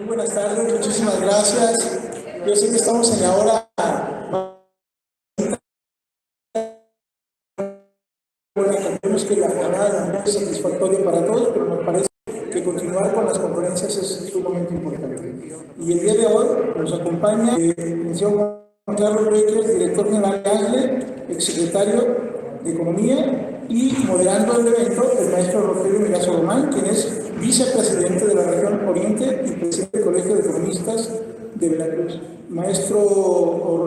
Muy buenas tardes, muchísimas gracias. Yo sé que estamos en la hora buena, creemos que la jornada no es satisfactoria para todos, pero nos parece que continuar con las conferencias es sumamente importante. Y el día de hoy nos acompaña el señor Juan Carlos Becker, director general de ASLE, exsecretario de Economía, y moderando el evento el maestro Rogelio Megazo Román, quien es vicepresidente de la región Oriente y presidente del Colegio de Economistas de Veracruz. Maestro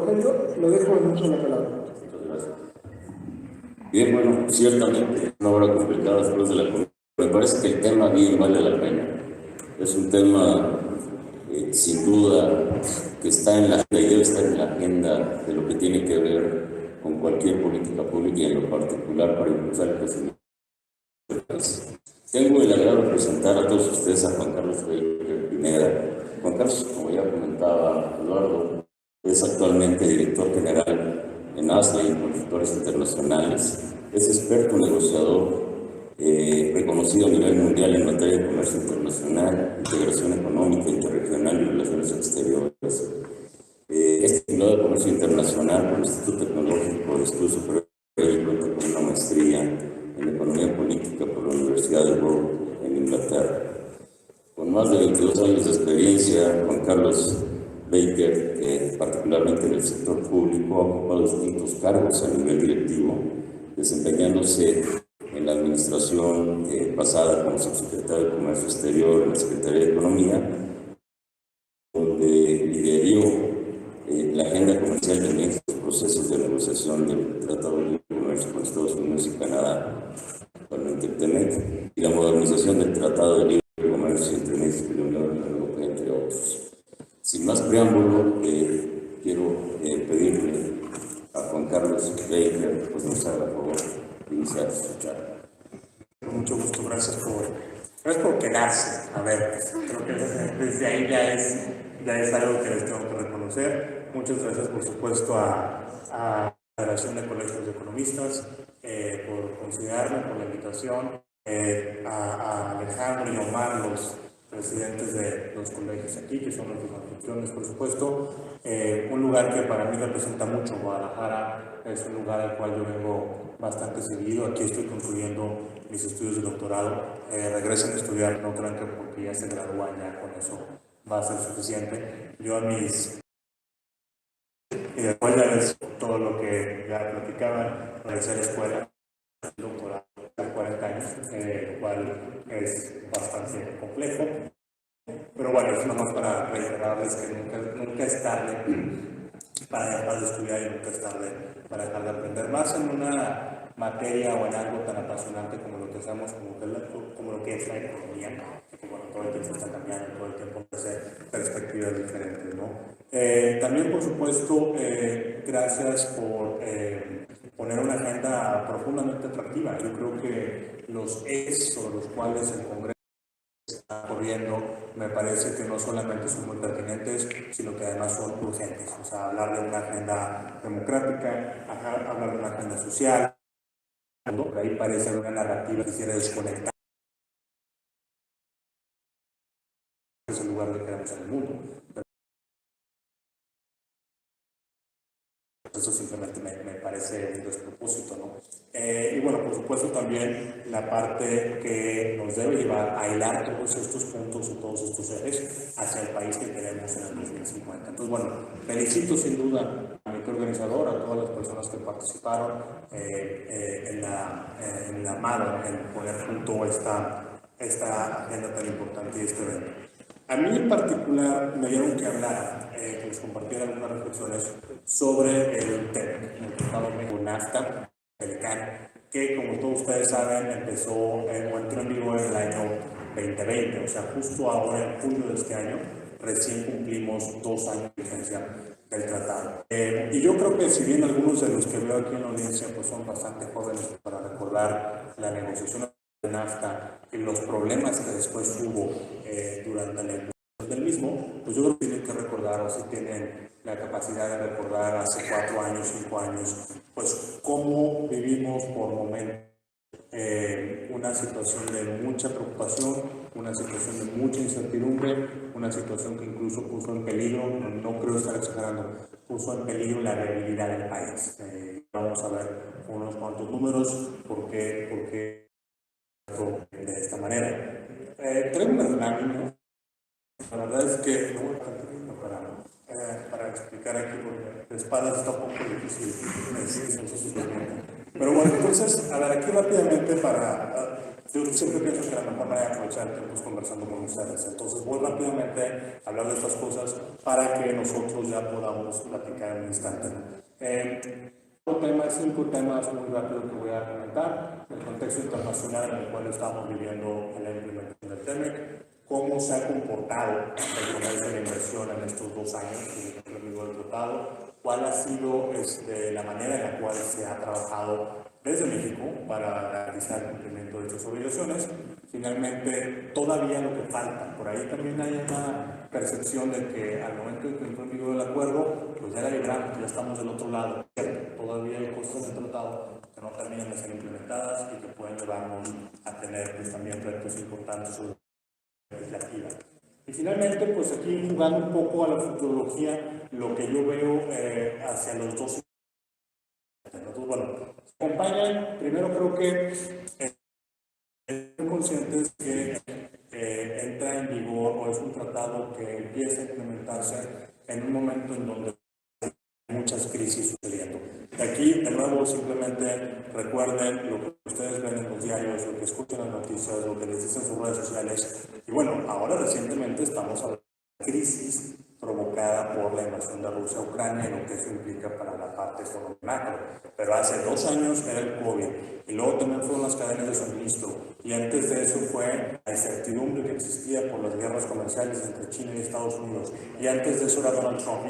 Rogelio, lo dejo en uso de la palabra. Muchas gracias. Bien, bueno, ciertamente, una hora complicada después de la comida. Me parece que el tema bien vale la pena. Es un tema, sin duda, que está en la agenda y debe estar en la agenda de lo que tiene que ver con cualquier política pública y en lo particular para impulsar el crecimiento del país. Tengo el agrado de presentar a todos ustedes a Juan Carlos Pineda. Juan Carlos, como ya comentaba Eduardo, es actualmente director general en ASLE y Consultores Internacionales. Es experto negociador, reconocido a nivel mundial en materia de comercio internacional, integración económica, interregional y relaciones exteriores. Es titulado de Comercio Internacional por el Instituto Tecnológico de Estudios Superiores y cuenta con una maestría en Economía Política por la Universidad de Warwick en Inglaterra. Con más de 22 años de experiencia, Juan Carlos Becker, particularmente en el sector público, ha ocupado distintos cargos a nivel directivo, desempeñándose en la administración pasada como subsecretario de Comercio Exterior en la Secretaría de Economía, donde lideró la agenda comercial de estos procesos de negociación del Tratado de Libre Comercio con Estados Unidos y Canadá, actualmente el TEMEC, y la modernización del Tratado de Libre Comercio entre México y la Unión Europea, entre otros. Sin más preámbulo, quiero pedirle a Juan Carlos Becker, pues nos haga favor de iniciar su charla. Con mucho gusto, gracias por quedarse. A ver, creo que desde ahí ya es algo que les tengo que reconocer. Muchas gracias, por supuesto, a la Federación de Colegios de Economistas por considerarme, por la invitación, a Alejandro y Omar, los presidentes de los colegios aquí, que son nuestros anfitriones, por supuesto. Un lugar que para mí representa mucho. Guadalajara es un lugar al cual yo vengo bastante seguido. Aquí estoy concluyendo mis estudios de doctorado. Regresen a estudiar, no crean que porque ya se gradúan ya con eso va a ser suficiente. Yo a mis... Y después de todo lo que ya platicaban, regresé a la escuela, doctorado de 40 años, lo cual es bastante complejo. Pero bueno, es nomás para reiterarles que nunca es tarde para dejar de estudiar y nunca es tarde para dejar de aprender más en una materia o en algo tan apasionante como lo que hacemos, como lo que es la economía, que bueno, todo el tiempo está cambiando, todo el tiempo hace perspectivas diferentes, ¿no? También, por supuesto, gracias por poner una agenda profundamente atractiva. Yo creo que los ejes sobre los cuales el Congreso está corriendo, me parece que no solamente son muy pertinentes, sino que además son urgentes. O sea, hablar de una agenda democrática, hablar de una agenda social, por ahí parece una narrativa que quiere desconectar ese lugar que queremos en el mundo. Eso simplemente me parece un despropósito, ¿no? Y bueno, por supuesto también la parte que nos debe llevar a hilar todos estos puntos o todos estos ejes hacia el país que queremos en el 2050. Entonces, bueno, felicito sin duda a mi organizador, a todas las personas que participaron en la mano en poner junto esta agenda tan importante y este evento. A mí en particular me dieron que hablar, que les compartiera algunas reflexiones sobre el TEMEC, el Tratado México NAFTA, el CAN, que como todos ustedes saben empezó o entró en vigor en el año 2020, o sea, justo ahora en julio de este año, recién cumplimos 2 años de vigencia del tratado. Y yo creo que si bien algunos de los que veo aquí en la audiencia pues son bastante jóvenes para recordar la negociación de NAFTA y los problemas que después hubo durante la implementación del mismo, pues yo creo que tienen que recordar, o si tienen la capacidad de recordar hace 4 años, 5 años, pues cómo vivimos por momentos una situación de mucha preocupación, una situación de mucha incertidumbre, una situación que incluso puso en peligro, no creo estar exagerando, puso en peligro la viabilidad del país. Vamos a ver unos cuantos números, porque de esta manera. Traigo unas láminas. La verdad es que no voy a cantar para explicar aquí, porque de espadas está un poco difícil. Pero bueno, entonces, a ver, aquí rápidamente yo siempre pienso que la mejor manera de aprovechar el tiempo es conversando con ustedes. Entonces voy rápidamente a hablar de estas cosas para que nosotros ya podamos platicar en un instante. Cinco temas muy rápidos que voy a comentar. El contexto internacional en el cual estamos viviendo en la implementación del TEMEC, cómo se ha comportado el comercio de la inversión en estos 2 años desde el del tratado, cuál ha sido la manera en la cual se ha trabajado desde México para garantizar el cumplimiento de estas obligaciones. Finalmente, todavía lo que falta. Por ahí también hay una percepción de que al momento de que entró en vigor el acuerdo, pues ya la libramos, ya estamos del otro lado. Todavía hay cosas del tratado que no terminan de ser implementadas y que pueden llevarnos a tener pues, también retos importantes sobre la legislativa. Y finalmente, pues aquí jugando un poco a la futurología, lo que yo veo hacia los 2. Entonces, bueno, acompañan, primero creo que están conscientes que entra en vigor o es un tratado que empieza a implementarse en un momento en donde hay muchas crisis sucediendo. De aquí, de nuevo, simplemente recuerden lo que ustedes ven en los diarios, lo que escuchan en las noticias, lo que les dicen en sus redes sociales. Y bueno, ahora recientemente estamos hablando de crisis provocada por la invasión de Rusia a Ucrania y lo que eso implica para la parte económica macro. Pero hace 2 años era el COVID, y luego también fueron las cadenas de suministro, y antes de eso fue la incertidumbre que existía por las guerras comerciales entre China y Estados Unidos, y antes de eso era Donald Trump.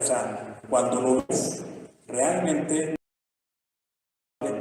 O sea, cuando lo vemos realmente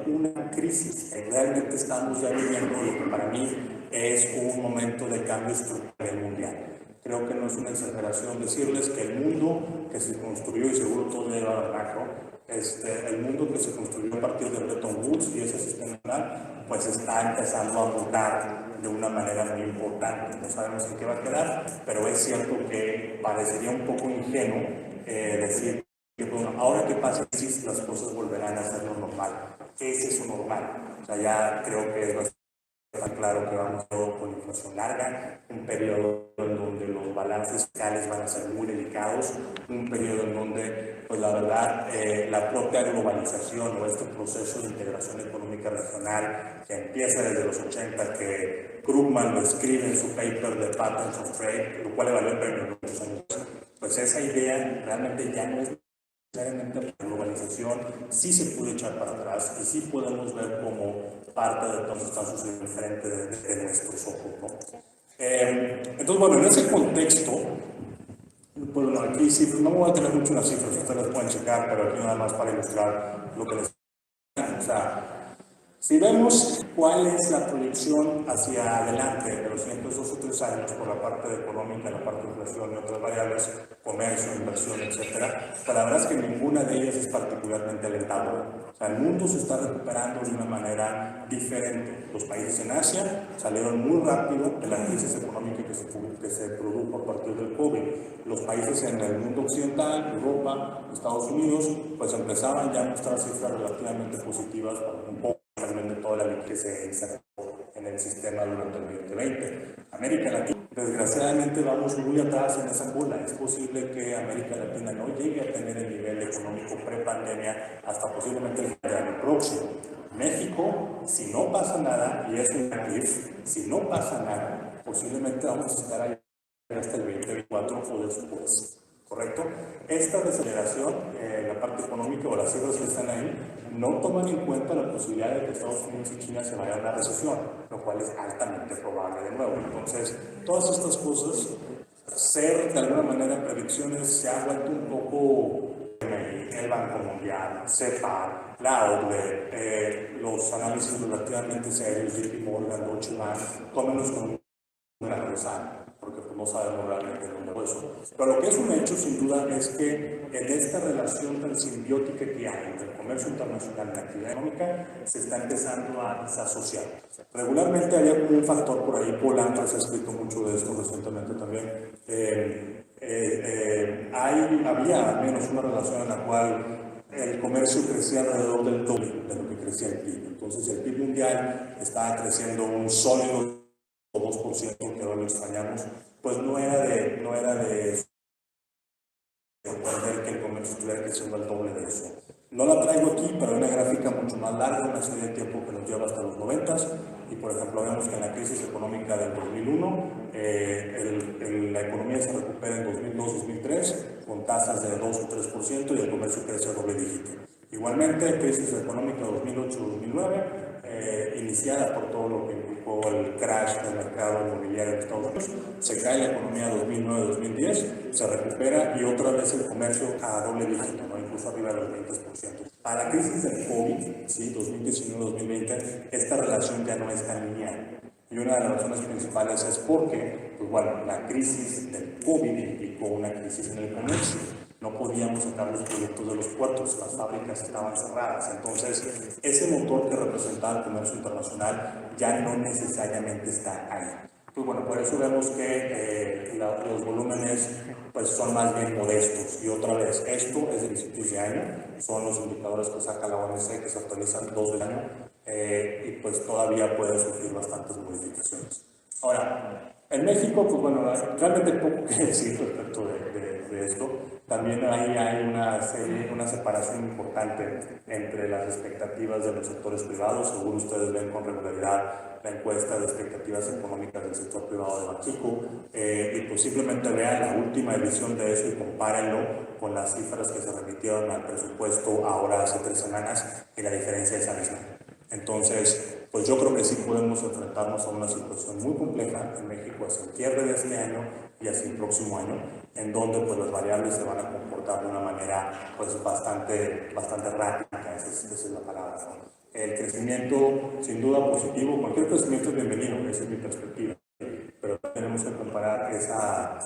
una crisis, realmente estamos ya viviendo lo que para mí es un momento de cambio estructural mundial. Creo que no es una exageración decirles que el mundo que se construyó, y seguro todos llevan al macro, el mundo que se construyó a partir de Bretton Woods y ese sistema mundial, pues está empezando a mutar de una manera muy importante. No sabemos en qué va a quedar, pero es cierto que parecería un poco ingenuo decir que bueno, ahora que pasa crisis, las cosas volverán a ser lo normal. Ese es su normal. O sea, ya creo que es bastante claro que vamos con inflación larga, un periodo en donde los balances fiscales van a ser muy delicados, un periodo en donde, pues la verdad, la propia globalización o este proceso de integración económica regional que empieza desde los 80, que Krugman lo escribe en su paper de Patterns of Trade, lo cual le valió el premio muchos años, pues esa idea realmente ya no es necesariamente la globalización, sí se puede echar para atrás y sí podemos ver como parte de todo lo que está sucediendo enfrente de nuestros ojos, ¿no? Entonces, bueno, en ese contexto, pues bueno, aquí sí, no me voy a tener mucho las cifras, ustedes pueden checar, pero aquí nada más para ilustrar lo que les... O sea, si vemos cuál es la proyección hacia adelante de los siguientes 2 o 3 años por la parte económica, la parte de inflación y otras variables, comercio, inversión, etcétera, pues la verdad es que ninguna de ellas es particularmente alentadora. O sea, el mundo se está recuperando de una manera diferente. Los países en Asia salieron muy rápido de la crisis económica que se produjo a partir del COVID. Los países en el mundo occidental, Europa, Estados Unidos, pues empezaban ya a mostrar cifras relativamente positivas, un poco de toda la ley que se insertó en el sistema durante el 2020. América Latina, desgraciadamente vamos muy atrás en esa cola. Es posible que América Latina no llegue a tener el nivel económico pre-pandemia hasta posiblemente el año próximo. México, si no pasa nada, y es un if, si no pasa nada, posiblemente vamos a estar ahí hasta el 2024 o después. ¿Correcto? Esta desaceleración, la parte económica o las cifras que están ahí, no toman en cuenta la posibilidad de que Estados Unidos y China se vayan a una recesión, lo cual es altamente probable de nuevo. Entonces, todas estas cosas, ser de alguna manera predicciones, se ha vuelto un poco el Banco Mundial, CEPA, la OCDE, los análisis relativamente serios, JP Morgan, Deutsche Bank, tómenlos con una cosa. porque pues, no sabemos realmente dónde fue eso. Pero lo que es un hecho, sin duda, es que en esta relación tan simbiótica que hay entre el comercio internacional y la actividad económica, se está empezando a desasociar. Regularmente había como un factor por ahí, Paul Andres ha escrito mucho de esto recientemente también, había al menos una relación en la cual el comercio crecía alrededor del doble de lo que crecía el PIB. Entonces el PIB mundial estaba creciendo un sólido 2%, que ahora lo extrañamos, pues no era de entender que el comercio estuviera creciendo al doble de eso. No la traigo aquí, pero hay una gráfica mucho más larga, una serie de tiempo que nos lleva hasta los 90, y por ejemplo vemos que en la crisis económica del 2001, la economía se recupera en 2002-2003 con tasas de 2 o 3% y el comercio crece a doble dígito. Igualmente, crisis económica 2008-2009, iniciada por todo lo que implicó el crash del mercado inmobiliario en Estados Unidos, se cae la economía 2009-2010, se recupera y otra vez el comercio a doble dígito, ¿no? Incluso arriba del 20%. A la crisis del COVID, ¿sí? 2019-2020, esta relación ya no es tan lineal. Y una de las razones principales es porque, pues bueno, la crisis del COVID implicó una crisis en el comercio. No podíamos sacar los productos de los puertos, las fábricas estaban cerradas. Entonces, ese motor que representaba el comercio internacional ya no necesariamente está ahí. Pues bueno, por eso vemos que los volúmenes pues, son más bien modestos. Y otra vez, esto es de principios de año, son los indicadores que saca la OMC que se actualizan 2 del año y pues todavía pueden surgir bastantes modificaciones. Ahora, en México, pues bueno, realmente poco que decir respecto de esto. También ahí hay una separación importante entre las expectativas de los sectores privados. Seguro ustedes ven con regularidad la encuesta de expectativas económicas del sector privado de Banxico y pues simplemente vean la última edición de eso y compárenlo con las cifras que se remitieron al presupuesto ahora hace 3 semanas y la diferencia es abismal. Entonces, pues yo creo que sí podemos enfrentarnos a una situación muy compleja en México hacia el cierre de este año y hacia el próximo año, en donde pues las variables se van a comportar de una manera pues bastante rápida, esa es la palabra, ¿no? El crecimiento, sin duda positivo, cualquier crecimiento es bienvenido, esa es mi perspectiva, pero tenemos que comparar esa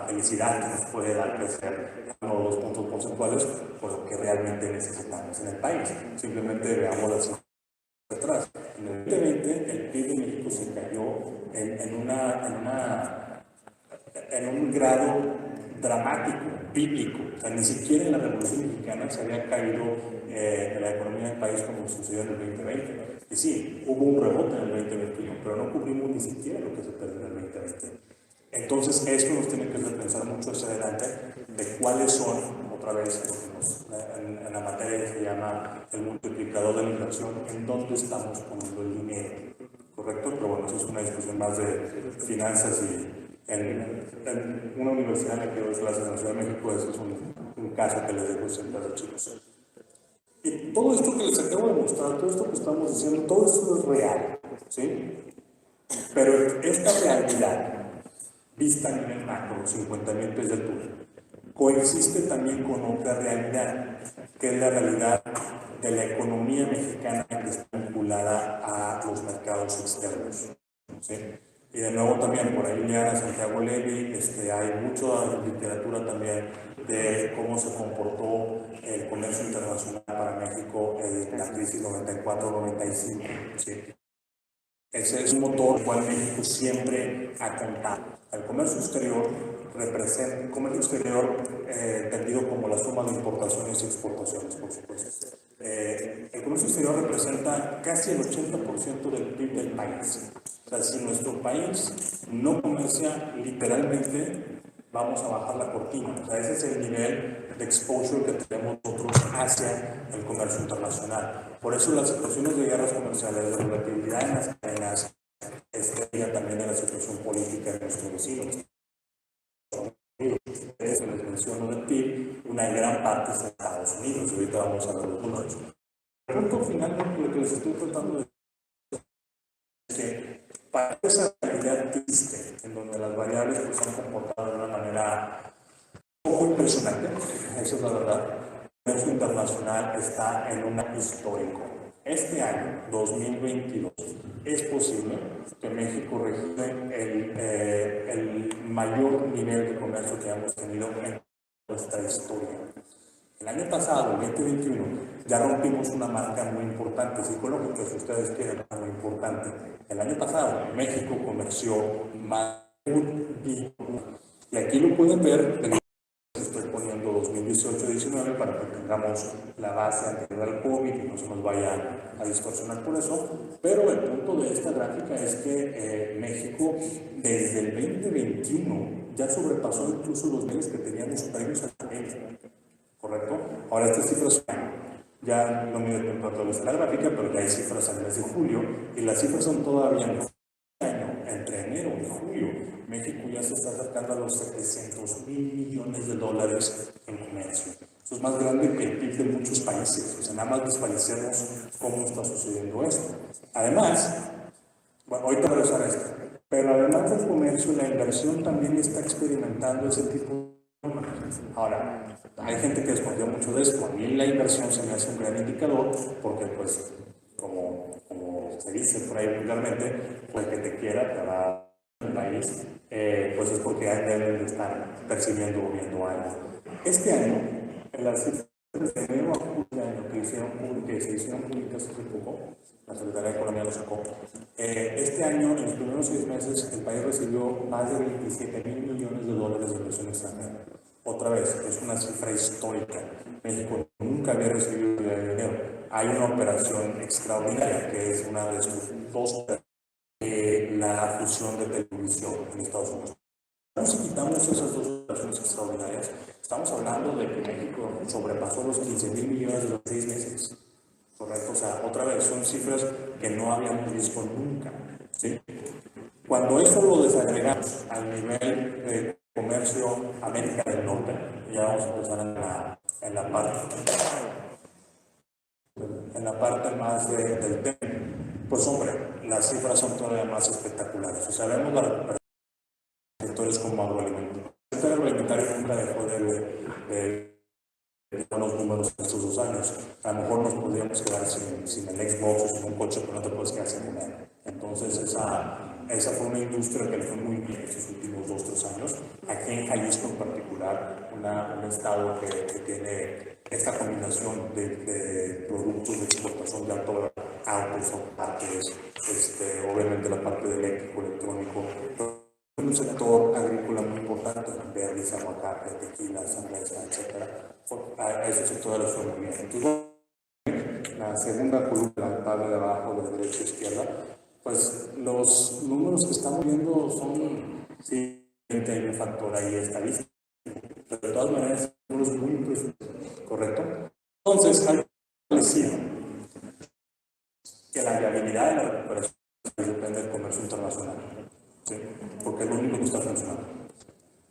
felicidad que nos puede dar crecer 1 o 2 puntos porcentuales por lo que realmente necesitamos en el país. Simplemente veamos las cifras atrás. En el 2020 el PIB de México se cayó en un grado dramático, bíblico. O sea, ni siquiera en la Revolución Mexicana se había caído la economía del país como sucedió en el 2020. Y sí, hubo un rebote en el 2021, pero no cubrimos ni siquiera lo que se perdió en el 2020. Entonces, esto nos tiene que hacer pensar mucho hacia adelante de cuáles son, otra vez, en la materia que se llama el multiplicador de la inversión, en dónde estamos poniendo el dinero, ¿correcto? Pero bueno, eso es una discusión más de finanzas y en una universidad en la que doy clases en la Ciudad de México, ese es un caso que les dejo siempre a los chicos. Y todo esto que les acabo de mostrar, todo esto que estamos diciendo, todo esto es real, ¿sí? Pero esta realidad, vista a nivel macro, 50,000 pies de altura, coexiste también con otra realidad, que es la realidad de la economía mexicana que está vinculada a los mercados externos, ¿sí? Y de nuevo también, por ahí lean a Santiago Levy, hay mucha literatura también de cómo se comportó el comercio internacional para México en la crisis 94-95, ¿sí? Ese es un motor al cual México siempre ha contado. El comercio exterior representa, el comercio exterior entendido como la suma de importaciones y exportaciones, por supuesto. El comercio exterior representa casi el 80% del PIB del país. O sea, si nuestro país no comercia, literalmente vamos a bajar la cortina. O sea, ese es el nivel de exposure que tenemos nosotros hacia el comercio internacional. Por eso las situaciones de guerras comerciales, de volatilidad en las cadenas, también de la situación política de nuestros vecinos. Les menciono del PIB, una gran parte es de Estados Unidos, y ahorita vamos a ver los números. El punto final de lo que les estoy contando es que para esa realidad triste, en donde las variables pues, se han comportado de una manera poco impresionante, eso es la verdad, el comercio internacional está en un histórico. Este año, 2022, es posible que México registre el mayor nivel de comercio que hemos tenido en nuestra historia. El año pasado, el 2021, ya rompimos una marca muy importante, psicológica, si ustedes quieren, muy importante. El año pasado, México comerció más de $1 billón. Y aquí lo pueden ver. Estoy poniendo 2018-19 para que tengamos la base anterior al COVID y no se nos vaya a distorsionar por eso. Pero el punto de esta gráfica es que México desde el 2021 ya sobrepasó incluso los niveles que teníamos previos a la pandemia. ¿Correcto? Ahora estas cifras ya no me doy cuenta de la gráfica, pero ya hay cifras al mes de julio y las cifras son todavía mejores. Entre enero y julio, México ya se está acercando a los $700 mil millones en comercio. Eso es más grande que el PIB de muchos países. O sea, nada más visualicemos cómo está sucediendo esto. Además, bueno, ahorita voy a usar esto, pero además del comercio, la inversión también está experimentando ese tipo de... Ahora, hay gente que desconfía mucho de esto. A mí la inversión se me hace un gran indicador porque, pues, como se dice por ahí vulgarmente, pues que te quiera te va al país, pues es porque deben de estar percibiendo o viendo algo. Este año, en las cifras de enero a julio que se hicieron públicas hace poco, la Secretaría de Economía lo sacó, este año, en los primeros 6 meses, el país recibió más de $27 mil millones de inversión extranjera. Otra vez, es una cifra histórica. México nunca había recibido dinero. Hay una operación extraordinaria que es una de sus dos, la fusión de televisión en Estados Unidos. Si quitamos esas dos operaciones extraordinarias, estamos hablando de que México sobrepasó los $15 mil millones de los 6 meses. Correcto, o sea, otra vez, son cifras que no habíamos visto nunca. ¿Sí? Cuando eso lo desagregamos al nivel de comercio América del Norte, ya vamos a empezar en la parte más del tema, pues hombre, las cifras son todavía más espectaculares. O sea, vemos la recuperación de sectores como agroalimentario. El sector agroalimentario nunca dejó de los números en estos 2 años. A lo mejor nos podríamos quedar sin el Xbox o sin un coche, pero no te puedes quedar sin comer. Entonces, esa fue una industria que le fue muy bien estos últimos 2-3 años. Aquí en Jalisco en particular, un estado que tiene esta combinación de productos de exportación de alto valor, autos, partes, obviamente la parte de eléctrico, electrónico, un sector agrícola muy importante, berries, aguacate, tequila, cerveza, etc. A ese sector le fue muy bien. Entonces, la segunda columna, la tabla de abajo, de derecha a izquierda, pues los números que estamos viendo son, sí, hay un factor ahí estadístico, pero de todas maneras, números muy impresionantes, ¿correcto? Entonces, algo decía que la viabilidad de la recuperación depende del comercio internacional. ¿Sí? Porque es lo único que está funcionando.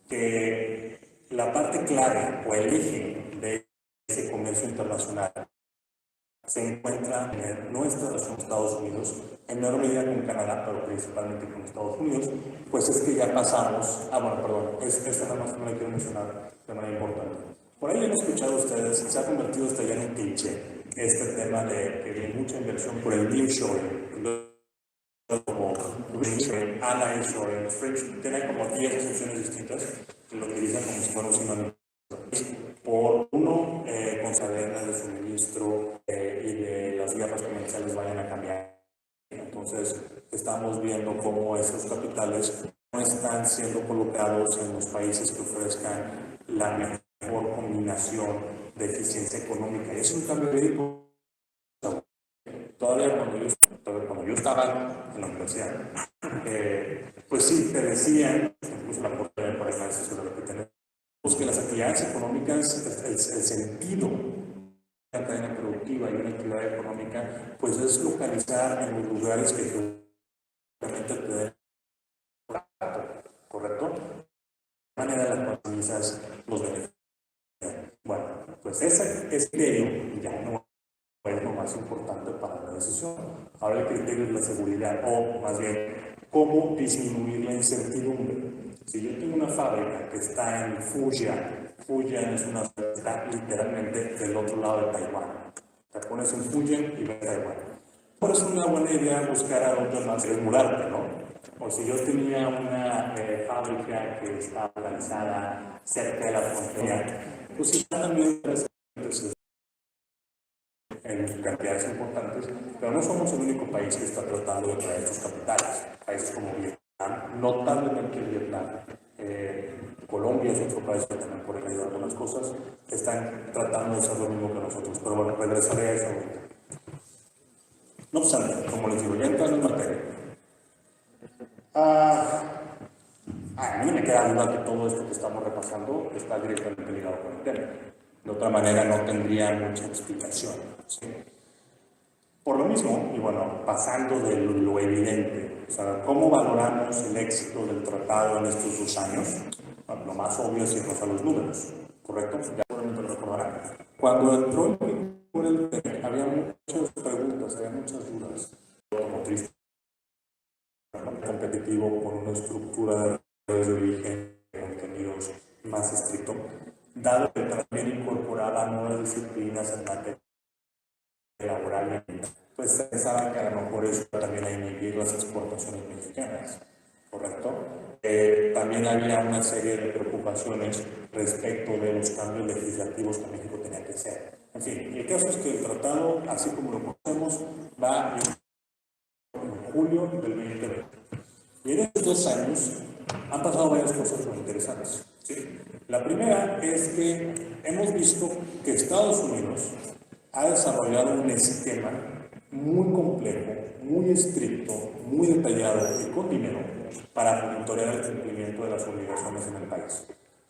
Que la parte clave o el eje de ese comercio internacional se encuentra en nuestra relación con Estados Unidos, en menor medida con Canadá, pero principalmente con Estados Unidos, pues es que ya pasamos, esta nada más no la quiero mencionar de manera importante. Por ahí han escuchado ustedes, se ha convertido hasta ya en un cliché, este tema de que hay mucha inversión por el nearshoring, como reshoring, ally-shoring, friction, tiene como 10 excepciones distintas que lo utilizan como si fuera un sinónimo. Por uno, con cadenas de suministro y de las guerras comerciales vayan a cambiar. Entonces, estamos viendo cómo esos capitales no están siendo colocados en los países que ofrezcan la mejor combinación de eficiencia económica. Y es un cambio médico. Todavía cuando yo estaba en la universidad, pues sí, te decían, incluso la portada por ahí sobre lo que tenemos, que las actividades económicas, el sentido de la cadena productiva y una actividad económica, pues es localizar en los lugares que realmente te den correcto, de manera en la cual utilizas los beneficios. Bueno, pues ese criterio ya no es lo más importante para la decisión. Ahora el criterio es la seguridad, o más bien, cómo disminuir la incertidumbre. Si yo tengo una fábrica que está en Fujian es una ciudad que está literalmente del otro lado de Taiwán. Te pones en Fujian y ves Taiwán. Por eso es una buena idea buscar a dónde más es mudarte, ¿no? O si yo tenía una fábrica que estaba localizada cerca de la frontera, pues sí, también en cantidades importantes, pero no somos el único país que está tratando de traer sus capitales. Países como Vietnam, notablemente Vietnam, Colombia es otro país que también puede ayudar algunas cosas, están tratando de hacer lo mismo que nosotros. Pero bueno, regresaré a eso ahorita. No obstante, como les digo, ya entrando en materia, a mí me queda duda que todo esto que estamos repasando está directamente ligado con el tema. De otra manera no tendría mucha explicación, ¿sí? Por lo mismo, y bueno, pasando de lo evidente, o sea, ¿cómo valoramos el éxito del tratado en estos 2 años? Bueno, lo más obvio es irnos a los números, ¿correcto? Ya seguramente lo recordarán. Cuando entró en vigor el TEMEC, había muchas preguntas, había muchas dudas. Automotriz competitivo con una estructura de redes de origen de contenidos más estricto, dado que también incorporaba nuevas disciplinas en materia laboral, pues pensaban que a lo mejor eso también a inhibir las exportaciones mexicanas, ¿correcto? También había una serie de preocupaciones respecto de los cambios legislativos que México tenía que hacer. En fin, el caso es que el tratado, así como lo conocemos, va en julio del 2020. Y en estos 2 años han pasado varias cosas muy interesantes, ¿sí? La primera es que hemos visto que Estados Unidos ha desarrollado un esquema muy complejo, muy estricto, muy detallado y con dinero para monitorear el cumplimiento de las obligaciones en el país.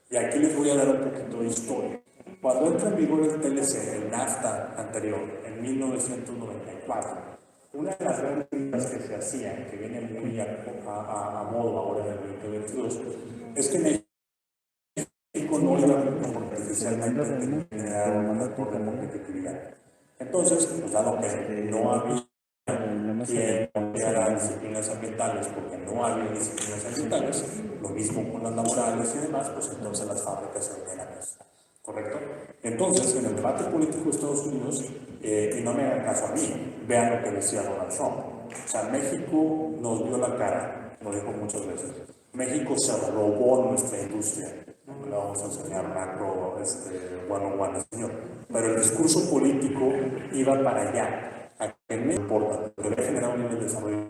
Y aquí les voy a dar un poquito de historia. Cuando entra en vigor el TLC, el NAFTA anterior, en 1994, una de las grandes críticas que se hacían, que viene muy a modo ahora en el 2022, es que México no iba a artificialmente generar un factor de competitividad. Entonces, pues dado que no había quien cambiara disciplinas ambientales, porque no había disciplinas ambientales, lo mismo con las laborales y demás, pues entonces las fábricas se venían a casa. ¿Correcto? Entonces, en el debate político de Estados Unidos, y no me hagan caso a mí, vean lo que decía Donald Trump. O sea, México nos dio la cara, lo dijo muchas veces. México se robó nuestra industria. No le vamos a enseñar macro, one-on-one, señor. Pero el discurso político iba para allá. A que no importa, pero debe generar un nivel de desarrollo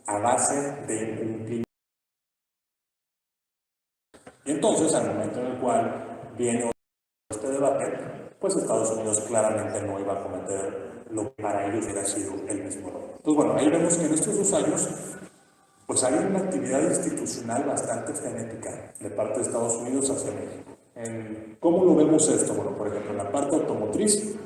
a base de incumplimiento. Y entonces, al momento en el cual viene este debate, pues Estados Unidos claramente no iba a cometer lo que para ellos hubiera sido el mismo error. Entonces, bueno, ahí vemos que en estos 2 años, pues hay una actividad institucional bastante frenética de parte de Estados Unidos hacia México. ¿Cómo lo vemos esto? Bueno, por ejemplo, en la parte automotriz,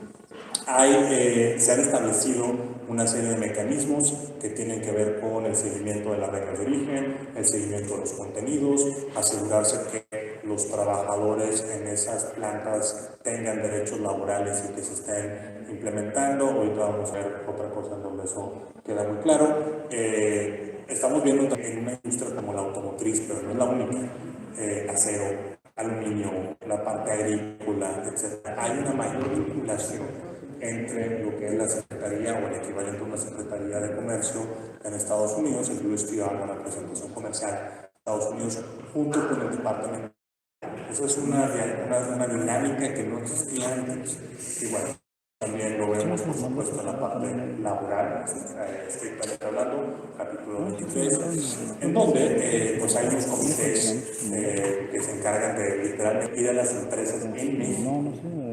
se han establecido una serie de mecanismos que tienen que ver con el seguimiento de las reglas de origen, el seguimiento de los contenidos, asegurarse que los trabajadores en esas plantas tengan derechos laborales y que se estén implementando. Ahorita vamos a ver otra cosa en donde eso queda muy claro. Estamos viendo también una industria como la automotriz, pero no es la única, acero, aluminio, la parte agrícola, etc. Hay una mayor vinculación entre lo que es la Secretaría o el equivalente a una Secretaría de Comercio en Estados Unidos, el USTR, la representación comercial de Estados Unidos, junto con el Departamento. Esa es una dinámica que no existía antes. Y bueno, también lo vemos, por supuesto, en la parte laboral, estrictamente hablando, capítulo 23, en donde pues hay unos comités que se encargan de literalmente ir a las empresas en México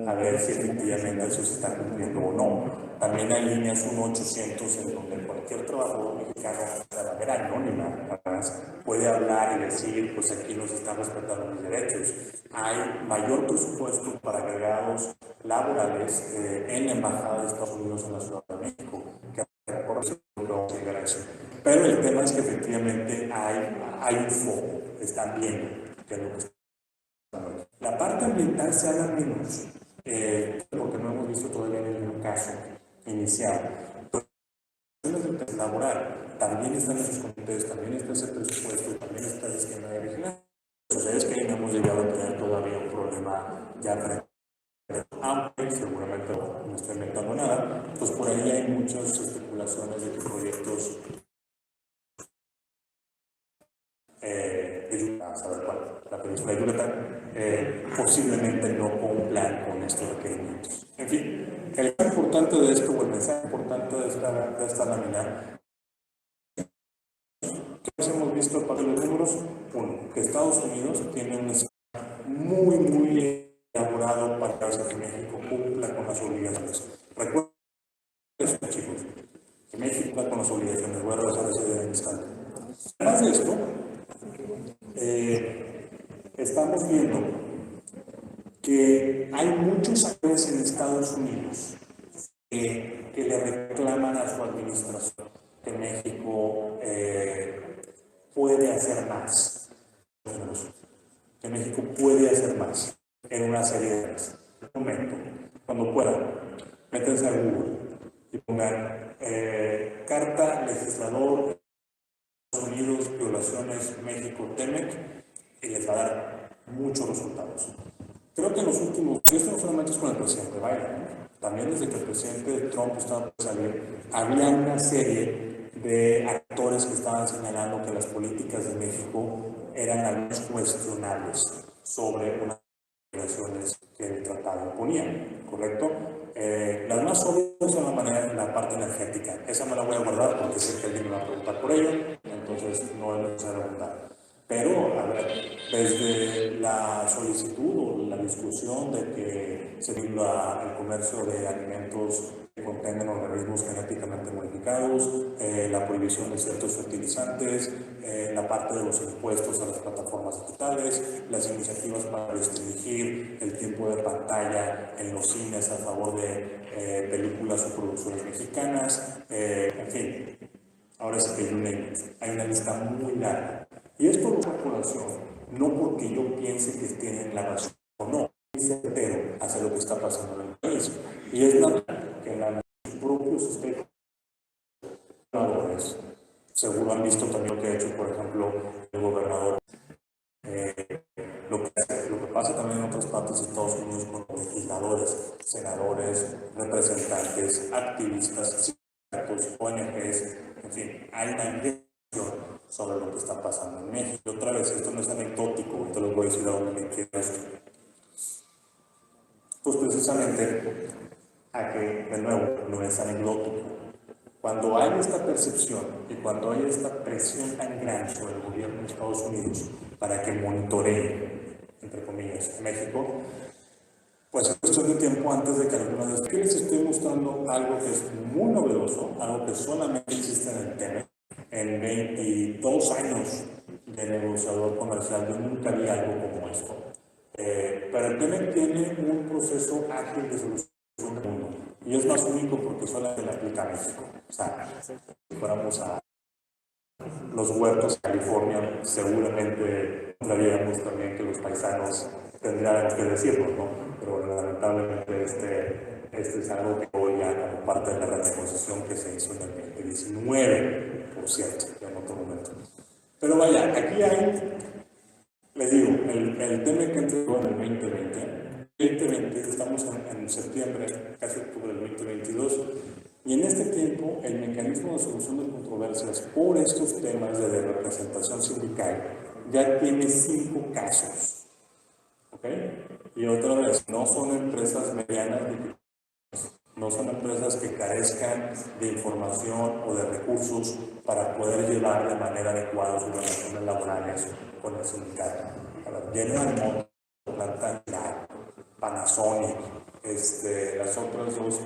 a ver si efectivamente eso se está cumpliendo o no. También hay líneas 1-800 en donde cualquier trabajador mexicano, de manera anónima, además, puede hablar y decir, pues aquí nos están respetando mis derechos. Hay mayor presupuesto para agregados laborales en la Embajada de Estados Unidos en la Ciudad de México, que vamos a llegar a eso. Pero el tema es que efectivamente hay un foco, están viendo que es lo que está pasando. La parte ambiental se habla menos, porque no hemos visto todavía ningún caso inicial. Pero laboral también están esos comités, también está ese presupuesto, también está el esquema de vigilancia. Entonces es que no hemos llegado a tener todavía un problema ya aunque seguramente no estoy inventando nada, pues por ahí hay muchas especulaciones saber cuál, la península de Yucatán, posiblemente no cumplan con estos requerimientos. En fin, el mensaje importante de esto, o el mensaje importante de esta lámina, que hemos visto a partir de los números, uno, que Estados Unidos tiene un esquema muy elaborado para que México cumpla con las obligaciones. Recuerden eso, chicos, que México cumpla con las obligaciones. Voy a regresar a ese en un instante. Además de esto, estamos viendo que hay muchos actores en Estados Unidos que le reclaman a su administración que México puede hacer más. Que México puede hacer más en una serie de cosas. Un momento, cuando puedan, métanse a Google y pongan carta legislador de Estados Unidos, violaciones México TEMEC, y les va a dar muchos resultados. Creo que en los últimos, y esto no solamente es con el presidente Biden, también desde que el presidente Trump estaba por salir, había una serie de actores que estaban señalando que las políticas de México eran algunas cuestionables sobre unas obligaciones que el tratado ponía, ¿correcto? Las más obvias son la parte energética. Esa me la voy a guardar porque sé que alguien me va a preguntar por ello, entonces no es necesario preguntar. Pero, a ver, desde la solicitud o la discusión de que se vincula el comercio de alimentos que contengan organismos genéticamente modificados, la prohibición de ciertos fertilizantes, la parte de los impuestos a las plataformas digitales, las iniciativas para restringir el tiempo de pantalla en los cines a favor de películas o producciones mexicanas, en fin. Ahora sí que hay una lista muy larga. Y esto lo hago a colación, no porque yo piense que tienen la razón o no, es certero hacia lo que está pasando en el país. Y es natural que en sus propios gobernadores, seguro han visto también lo que ha hecho, por ejemplo, el gobernador. Lo que pasa también en otras partes de Estados Unidos con los legisladores, senadores, representantes, activistas, sindicatos, ONGs, en fin, hay una intención sobre lo que está pasando en México. Y otra vez, esto no es anecdótico, te lo voy a decir a dónde me quiero esto. Pues precisamente a que, de nuevo, no es anecdótico. Cuando hay esta percepción y cuando hay esta presión tan grande sobre el gobierno de Estados Unidos para que monitoree, entre comillas, México, pues es cuestión de tiempo antes de que alguna vez que les estoy mostrando algo que es muy novedoso, algo que solamente existe en el tema. En 22 años de negociador comercial yo nunca vi algo como esto. Pero el TEMEC tiene un proceso ágil de solución del mundo y es más único porque solamente le aplica a México. O sea, si fuéramos a los huertos de California, seguramente encontraríamos también que los paisanos tendrían que decirlo, ¿no? Pero bueno, lamentablemente este es algo que hoy ya como parte de la renegociación que se hizo en el 2019, por cierto, en otro momento. Pero vaya, aquí hay, les digo, el tema que entregó en el 2020, estamos en septiembre, casi octubre del 2022, y en este tiempo el mecanismo de solución de controversias por estos temas de representación sindical ya tiene 5 casos. ¿Ok? Y otra vez, no son empresas medianas ni pequeñas, no son empresas que carezcan de información o de recursos para poder llevar de manera adecuada sus relaciones laborales con el sindicato. General Motors, Planta Panasonic, las otras dos,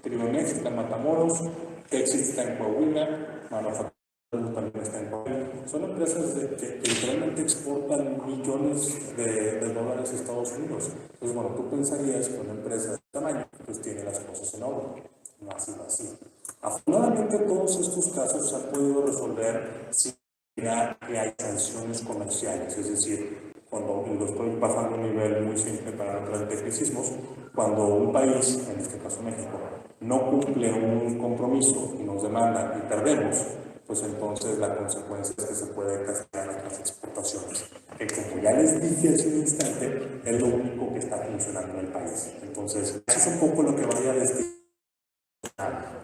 Trionex está en Matamoros, Texas está en Coahuila, Manufactura también está en Coahuila. Son empresas que literalmente exportan millones de dólares a Estados Unidos. Entonces, bueno, tú pensarías que una empresa de este tamaño pues tiene las cosas en orden. No ha sido así. Afortunadamente, todos estos casos se han podido resolver sin que hay sanciones comerciales, es decir, cuando lo estoy bajando a un nivel muy simple para no entrar en tecnicismos, cuando un país, en este caso México, no cumple un compromiso y nos demanda y perdemos, pues entonces la consecuencia es que se puede castigar nuestras exportaciones, que como ya les dije hace un instante, es lo único que está funcionando en el país. Entonces, eso es un poco lo que vaya a decir.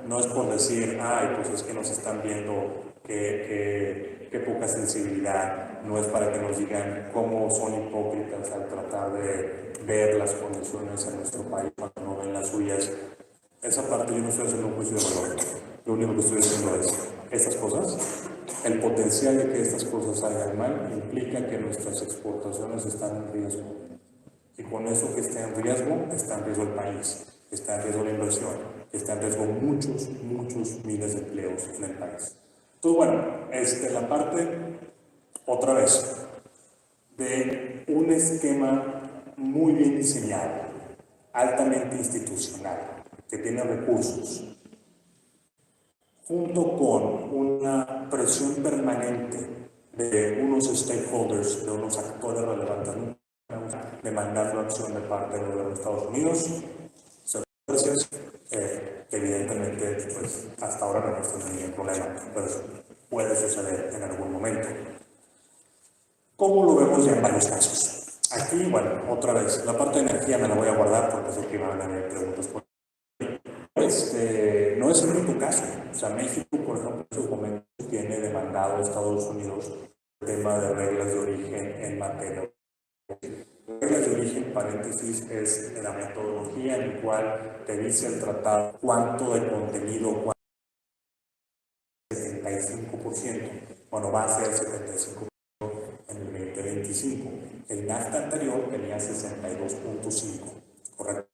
No es por decir, ay, pues es que nos están viendo que qué poca sensibilidad, no es para que nos digan cómo son hipócritas al tratar de ver las condiciones en nuestro país cuando no ven las suyas. Esa parte yo no estoy haciendo un juicio de valor. Lo único que estoy diciendo es, estas cosas, el potencial de que estas cosas salgan mal implica que nuestras exportaciones están en riesgo. Y con eso que está en riesgo el país, está en riesgo la inversión, está en riesgo muchos miles de empleos en el país. Entonces, bueno, la parte, otra vez, de un esquema muy bien diseñado, altamente institucional, que tiene recursos, junto con una presión permanente de unos stakeholders, de unos actores relevantes, demandando acción de parte del gobierno de Estados Unidos, evidentemente, pues hasta ahora no hemos tenido ningún problema, pero puede suceder en algún momento. ¿Cómo lo vemos ya en varios casos? Aquí, bueno, otra vez, la parte de energía me la voy a guardar porque sé que van a haber preguntas por no es el único caso. O sea, México, por ejemplo, en su momento tiene demandado a Estados Unidos el tema de reglas de origen en materia. Reglas de origen, paréntesis, es la metodología en la cual te dice el tratado cuánto de contenido, 75%, bueno, va a ser 75% en el 2025. El NAFTA anterior tenía 62.5%, ¿correcto?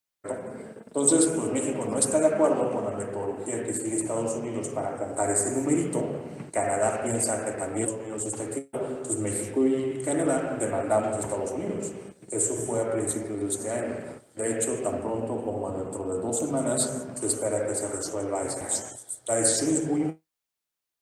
Entonces, pues México no está de acuerdo con la metodología que sigue Estados Unidos para contar ese numerito. Canadá piensa que también Estados Unidos está aquí. Entonces, México y Canadá demandamos a Estados Unidos. Eso fue a principios de este año. De hecho, tan pronto como dentro de 2 semanas, se espera que se resuelva ese caso. La decisión es muy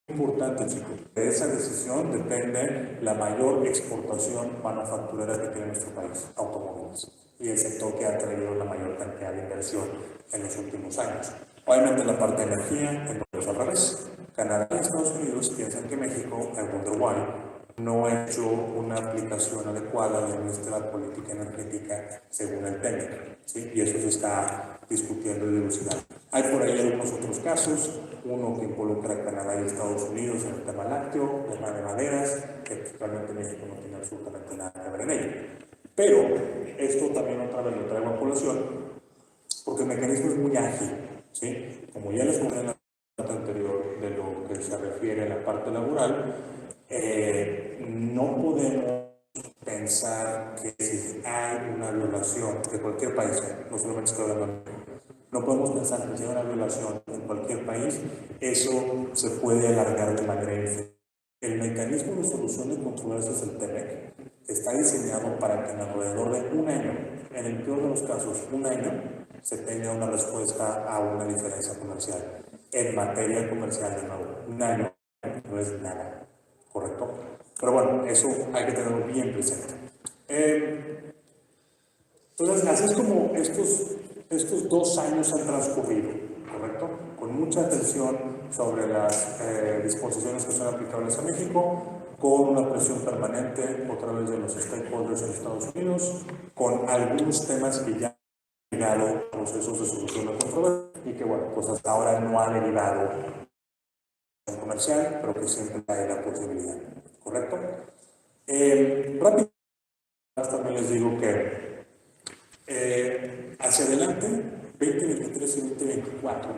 importante, chicos. De esa decisión depende la mayor exportación manufacturera que tiene nuestro país, automóviles, y el sector que ha traído la mayor cantidad de inversión en los últimos años. Obviamente la parte de energía, entonces al revés. Canadá y Estados Unidos piensan que México, I wonder why, no ha hecho una aplicación adecuada de nuestra política energética según el TEMEC, ¿sí? Y eso se está discutiendo y dilucidando. Hay por ahí algunos otros casos, uno que involucra a Canadá y Estados Unidos en el tema lácteo, tema de maderas, que realmente México no tiene absolutamente nada que ver en ello. Pero esto también otra vez lo traigo a colación, porque el mecanismo es muy ágil, ¿sí? Como ya les comenté en la parte anterior de lo que se refiere a la parte laboral, no podemos pensar que si hay una violación de cualquier país, no solamente estoy hablando de México, no podemos pensar que si hay una violación en cualquier país, eso se puede alargar de manera infinita. El mecanismo de solución de controversias del TEMEC está diseñado para que en alrededor de un año, en el peor de los casos, un año, se tenga una respuesta a una diferencia comercial. En materia comercial, de nuevo, un año no es nada, ¿correcto? Pero bueno, eso hay que tenerlo bien presente. Entonces, así es como estos 2 años han transcurrido, ¿correcto? Con mucha atención sobre las disposiciones que son aplicables a México, con una presión permanente, otra vez de los stakeholders en Estados Unidos, con algunos temas que ya han llegado a procesos de solución de controversia y que, bueno, pues hasta ahora no han derivado en comercial, pero que siempre hay la posibilidad, ¿correcto? Rápido, también les digo que hacia adelante, 2023 y 2024,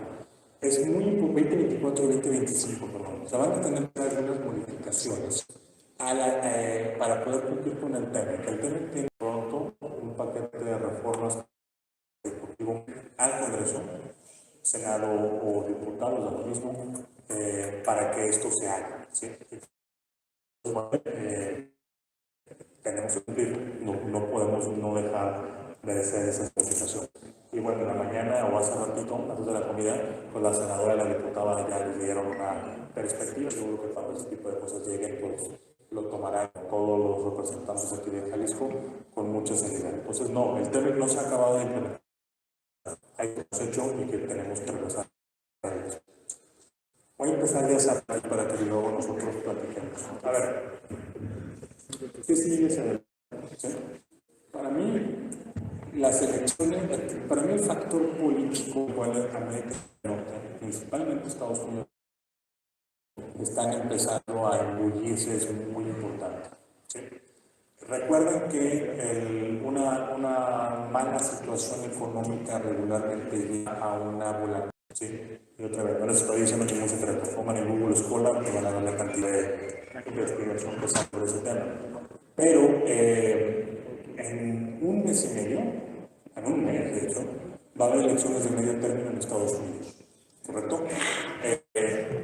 es muy importante, 2024 y 2025, perdón, se van a tener que dar algunas modificaciones para poder cumplir con el TEMEC. El TEMEC tiene pronto un paquete de reformas al Congreso, Senado o diputados, lo mismo, para que esto se haga, ¿sí? Tenemos que cumplir, no podemos no dejar de hacer esa exposición. Y bueno, en la mañana o hace ratito, antes de la comida, pues la senadora y la diputada ya les dieron una perspectiva. Seguro que cuando este tipo de cosas lleguen, pues lo tomarán todos los representantes aquí de Jalisco con mucha seriedad. Entonces, no, el TEMEC no se ha acabado de implementar. Hay que hemos hecho y que tenemos que regresar a ellos. Voy a empezar ya para que luego nosotros platiquemos. A ver, ¿qué sigue ese adelante? ¿Sí? Para mí, las elecciones, para mí el factor político igual a América del Norte, principalmente Estados Unidos, están empezando a embullirse es muy importante. ¿Sí? Recuerden que una mala situación económica regularmente lleva a una volatilidad. ¿Sí? Y otra vez, no les estoy diciendo ningún secreto. Pongan en Google Scholar que van a ver la cantidad de investigación que sale sobre ese tema. Pero en un mes y medio, en un mes de hecho, va a haber elecciones de medio término en Estados Unidos. ¿Correcto?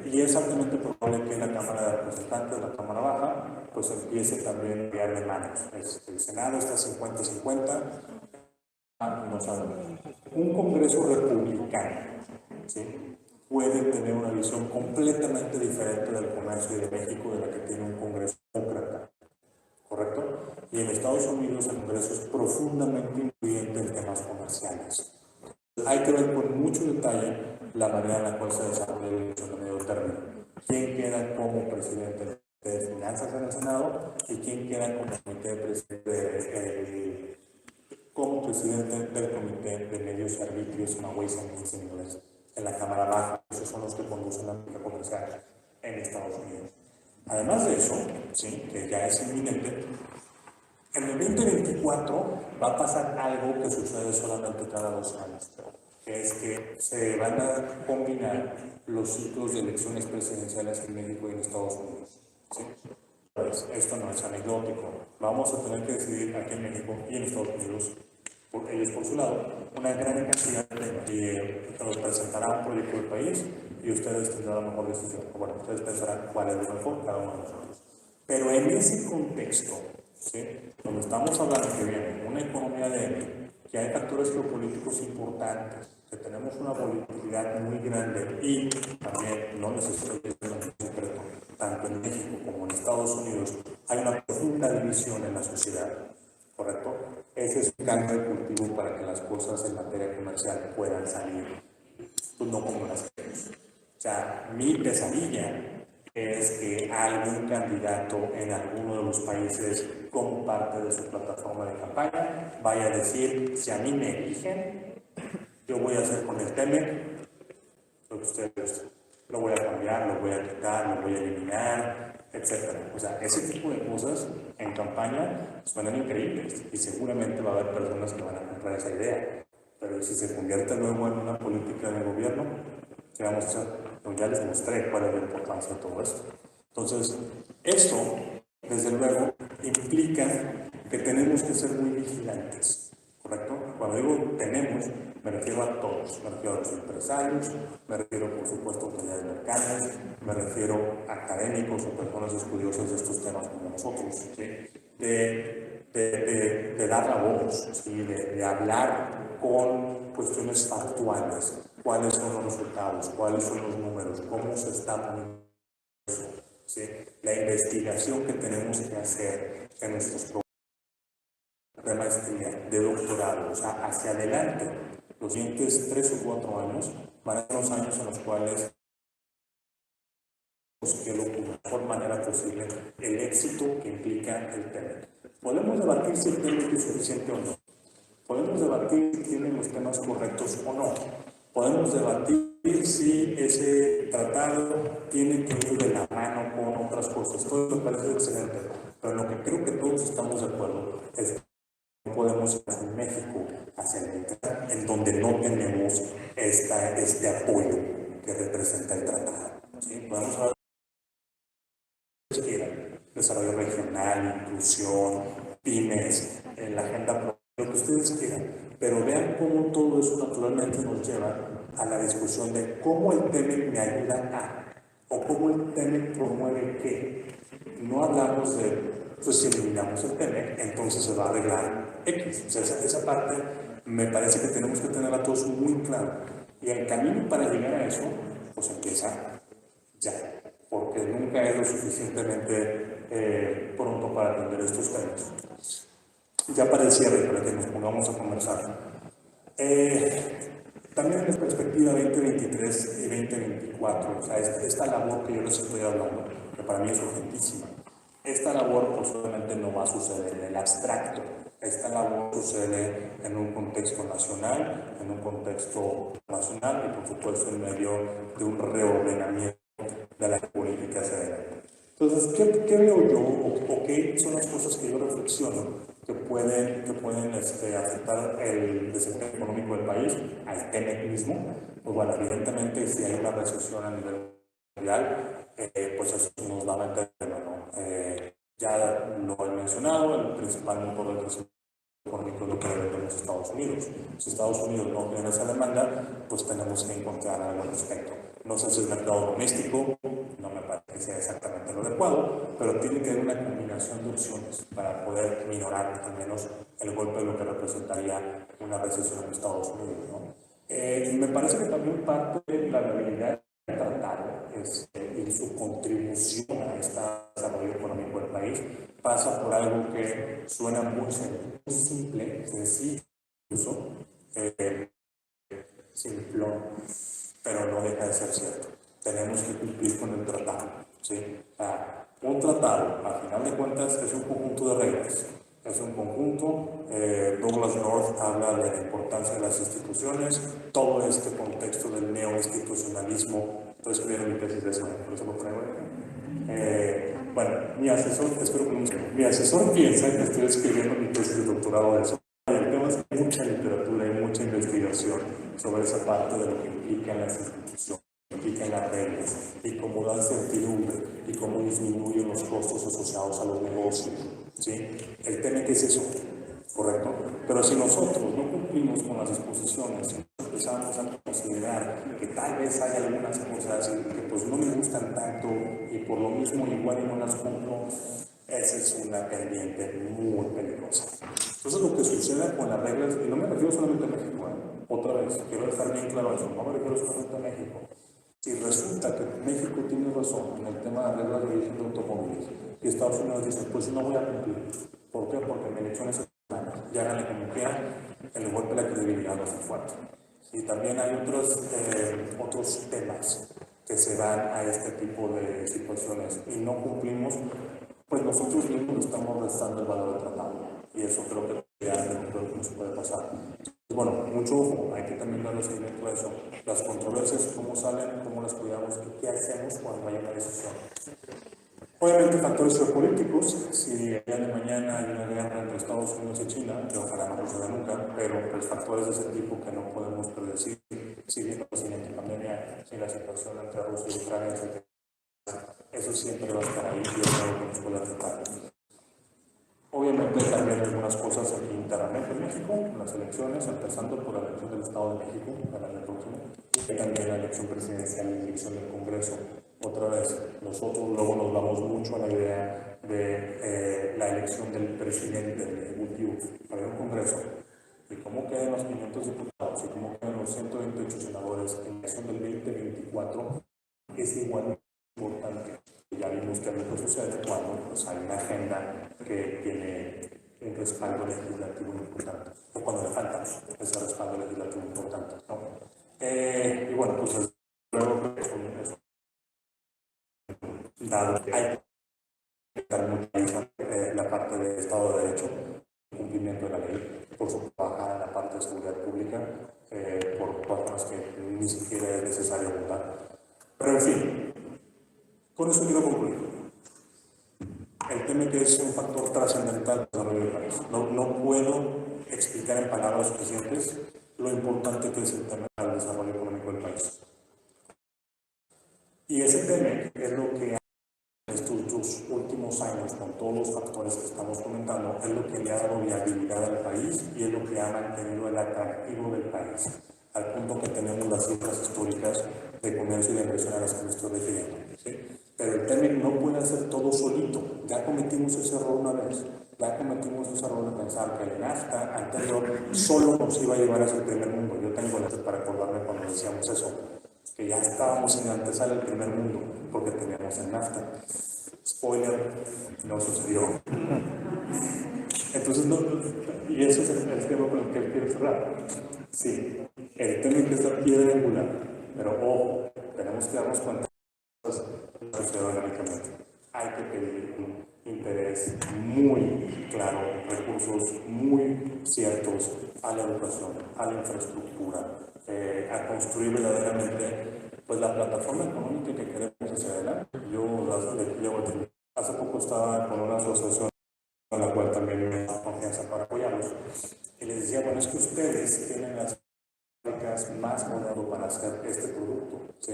Y es altamente probable que la Cámara de Representantes, la Cámara Baja, pues empiece también a cambiar de manos. El Senado está 50-50, no sabemos. Un Congreso republicano, ¿sí?, puede tener una visión completamente diferente del comercio de México de la que tiene un Congreso demócrata. ¿Correcto? Y en Estados Unidos el Congreso es profundamente influyente en temas comerciales. Hay que ver con mucho detalle la manera en la cual se desarrolla la elección de medio término. ¿Quién queda como presidente de Finanzas en el Senado y quién queda como presidente del Comité de Medios y Arbitrios en Ways and Means en inglés, en la Cámara Baja? Esos son los que conducen la política comercial en Estados Unidos. Además de eso, ¿sí?, que ya es inminente, en el 2024 va a pasar algo que sucede solamente cada 2 años, que es que se van a combinar los ciclos de elecciones presidenciales en México y en Estados Unidos. ¿Sí? Pues esto no es anecdótico. Vamos a tener que decidir aquí en México y en Estados Unidos, ellos por su lado, una gran cantidad de temas que nos presentará un proyecto del país y ustedes tendrán la mejor decisión. Bueno, ustedes pensarán cuál es lo mejor cada uno de nosotros. Pero en ese contexto, ¿sí?, donde estamos hablando que viene una economía débil, que hay factores geopolíticos importantes, que tenemos una volatilidad muy grande y también, no les estoy diciendo un secreto, tanto en México como en Estados Unidos hay una profunda división en la sociedad, ¿correcto? Ese es un campo de cultivo para que las cosas en materia comercial puedan salir, pues no como las queremos. O sea, mi pesadilla es que algún candidato en alguno de los países, como parte de su plataforma de campaña, vaya a decir: si a mí me eligen, yo voy a hacer con el TEMEC lo que ustedes, lo voy a cambiar, lo voy a quitar, lo voy a eliminar, etc. O sea, ese tipo de cosas en campaña suenan increíbles y seguramente va a haber personas que van a comprar esa idea. Pero si se convierte luego en una política de gobierno, ¿qué vamos a hacer? Ya les mostré cuál es la importancia de todo esto. Entonces, esto, desde luego, implica que tenemos que ser muy vigilantes, ¿correcto? Cuando digo tenemos, me refiero a todos. Me refiero a los empresarios, me refiero, por supuesto, a autoridades mercantiles, me refiero a académicos o personas estudiosas de estos temas como nosotros, ¿sí?, de dar la voz, ¿sí?, de hablar con cuestiones factuales. ¿Cuáles son los resultados? ¿Cuáles son los números? ¿Cómo se está poniendo eso? ¿Sí? La investigación que tenemos que hacer en nuestros programas de maestría, de doctorado, o sea, hacia adelante, los siguientes 3 o 4 años van a ser los años en los cuales quedó de la mejor manera posible el éxito que implica el TEMEC. Podemos debatir si el TEMEC es suficiente o no. Podemos debatir si tienen los temas correctos o no. Podemos debatir si ese tratado tiene que ir de la mano con otras cosas. Todo esto parece excelente, pero lo que creo que todos estamos de acuerdo es que no podemos ir en México hacia el mercado en donde no tenemos este apoyo que representa el tratado. ¿Sí? Podemos hablar de lo que quieran: desarrollo regional, inclusión, pymes, en la agenda, lo que ustedes quieran. Pero vean cómo todo eso naturalmente nos lleva a la discusión de cómo el TEMEC me ayuda a, o cómo el TEMEC promueve qué. No hablamos de, pues si eliminamos el TEMEC, entonces se va a arreglar X. O sea, esa parte me parece que tenemos que tenerla todos muy claro. Y el camino para llegar a eso, pues empieza ya, porque nunca es lo suficientemente pronto para atender estos temas. Ya para el cierre, para que nos pongamos a conversar. También en la perspectiva 2023 y 2024, o sea, esta labor que yo les estoy hablando, que para mí es urgentísima, esta labor posiblemente no va a suceder en el abstracto. Esta labor sucede en un contexto nacional, y por supuesto en medio de un reordenamiento de la política hacia adelante. Entonces, ¿qué veo yo o qué son las cosas que yo reflexiono que pueden afectar el desempeño económico del país, al TEMEC mismo? Pues bueno, evidentemente si hay una recesión a nivel mundial, pues eso nos va a meter, ¿no? Ya lo he mencionado, el principal motor del crecimiento económico es lo que deben los Estados Unidos. Si Estados Unidos no tiene esa demanda, pues tenemos que encontrar algo al respecto. No sé si es mercado doméstico, no me parece que sea exactamente lo adecuado, pero tiene que haber una combinación de opciones para poder minorar al menos el golpe de lo que representaría una recesión en Estados Unidos, ¿no? Me parece que también parte de la debilidad del tratado y su contribución a este desarrollo económico del país pasa por algo que suena muy simple, sencillo, incluso simplón, pero no deja de ser cierto. Tenemos que cumplir con el tratado, ¿sí? Un tratado, al final de cuentas, es un conjunto de reglas. Es un conjunto. Douglas North habla de la importancia de las instituciones, todo este contexto del neoinstitucionalismo. Estoy escribiendo mi tesis de eso, por eso lo traigo aquí. Bueno, mi asesor piensa que estoy escribiendo mi tesis de doctorado de eso. El tema es que hay mucha literatura y mucha investigación sobre esa parte de lo que implican las instituciones, implican las reglas, y cómo dan certidumbre, y cómo disminuyen los costos asociados a los negocios, ¿sí? El tema es eso, ¿correcto? Pero si nosotros no cumplimos con las disposiciones, si empezamos a considerar que tal vez hay algunas cosas que pues no me gustan tanto, y por lo mismo igual no las cumplo, esa es una pendiente muy peligrosa. Entonces lo que sucede con las reglas, y no me refiero solamente a México, otra vez, quiero dejar bien claro eso, no me refiero solamente a México. Si resulta que México tiene razón en el tema de reglas de origen de automóviles, y Estados Unidos dice, pues no voy a cumplir. ¿Por qué? Porque mi elección es semana, ya háganle como quieran, el golpe de la credibilidad no es fuerte. Y también hay otros temas que se dan a este tipo de situaciones y no cumplimos, pues nosotros mismos estamos restando el valor del tratado. Y eso creo que no se puede pasar. Bueno, mucho ojo, hay que también darle seguimiento a eso. Las controversias, cómo salen, cómo las cuidamos y qué hacemos cuando hay una decisión. Obviamente factores geopolíticos, si el día de mañana hay una guerra entre Estados Unidos y China, que ojalá no suceda nunca, pero pues factores de ese tipo que no podemos predecir, si bien la siguiente pandemia, si la situación entre Rusia y Ucrania, etc. Eso siempre va a estar ahí y es algo que nos puede afectar. Obviamente también hay algunas cosas aquí internamente en México, las elecciones, empezando por la elección del Estado de México, el año próximo, y también la elección presidencial y la elección del Congreso. Otra vez, nosotros luego nos vamos mucho a la idea de la elección del presidente, del Ejecutivo, para un Congreso. Y cómo quedan los 500 diputados y cómo quedan los 128 senadores en la elección del 2024 es igual importante. Ya vimos que algo sucede cuando pues, hay una agenda que tiene un respaldo legislativo importante, o cuando le falta ese respaldo legislativo importante, ¿no? Y bueno, pues luego eso dado que hay que dar mucho la parte de Estado de Derecho, cumplimiento de la ley, por su baja en la parte de seguridad pública, por cosas que ni siquiera es necesario votar. Pero en fin, con eso quiero concluir. El tema que es un factor trascendental para el desarrollo del país. No puedo explicar en palabras suficientes lo importante que es el tema del desarrollo económico del país. Y ese tema es lo que en estos 2 últimos años, con todos los factores que estamos comentando, es lo que le ha dado viabilidad al país y es lo que ha mantenido el atractivo del país, al punto que tenemos las cifras históricas de comercio y de inversión a las que me estoy refiriendo, ¿sí? Pero el TEMEC no puede hacer todo solito. Ya cometimos ese error una vez. Ya cometimos ese error de pensar que el NAFTA anterior solo nos iba a llevar hacia el primer mundo. Yo tengo el para acordarme cuando decíamos eso, que ya estábamos en la antesala del primer mundo porque teníamos el NAFTA. Spoiler, no sucedió. Entonces, y eso es el tema con el que quiero cerrar. Sí, el TEMEC es la piedra angular, pero ojo, tenemos que darnos cuenta dinámicamente. Hay que pedir un interés muy claro, recursos muy ciertos a la educación, a la infraestructura, a construir verdaderamente pues la plataforma económica que queremos hacia adelante. Hace poco estaba con una asociación a la cual también me da confianza para apoyarlos, y les decía, bueno, es que ustedes tienen las fábricas más modernas para hacer este producto, ¿sí?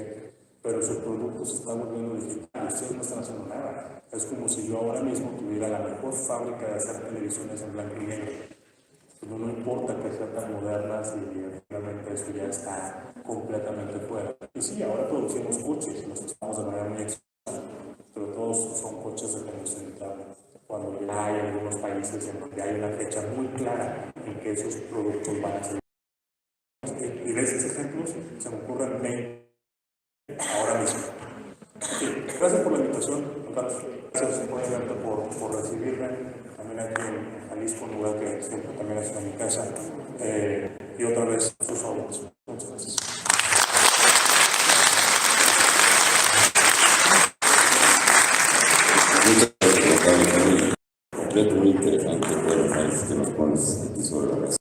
Pero su producto se está volviendo digital, ustedes no están haciendo nada. Es como si yo ahora mismo tuviera la mejor fábrica de hacer televisiones en blanco y negro. Pero no importa que sean tan modernas y realmente eso ya está completamente fuera. Y sí, ahora producimos coches, los estamos de manera muy exitosa, pero todos son coches de combustión interna. Cuando ya hay algunos países en donde hay una fecha muy clara en que esos productos van a ser. Y de esos ejemplos se me ocurren 20 ahora mismo. Sí, gracias por la invitación, don Carlos. Gracias por recibirme. También aquí en Jalisco, un lugar que siempre también ha sido mi casa. Y otra vez, sus órdenes. Muchas gracias. Muchas gracias, completo, muy interesante todo el análisis que nos pones aquí sobre la mesa.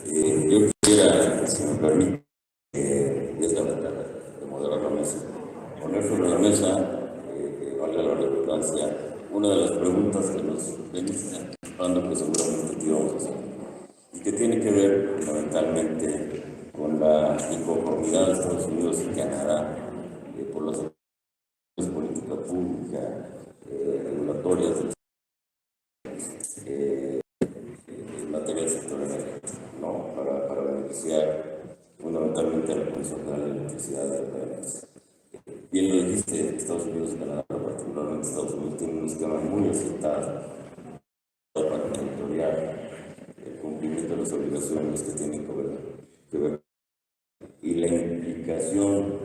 Yo quisiera, si me permite, es la verdad de moderar la mesa, poner sobre la mesa, que valga la redundancia, una de las preguntas que nos veniste anticipando que seguramente te íbamos a hacer, y que tiene que ver fundamentalmente con la inconformidad de Estados Unidos y Canadá por las política pública, regulatorias en materia del sector energético, ¿no? Para beneficiar fundamentalmente a la Comisión Federal de Electricidad de Pemex. Bien lo dijiste, Estados Unidos y Canadá, pero particularmente Estados Unidos, tienen un esquema muy aceptado para monitorear el cumplimiento de las obligaciones que tienen que ver y la implicación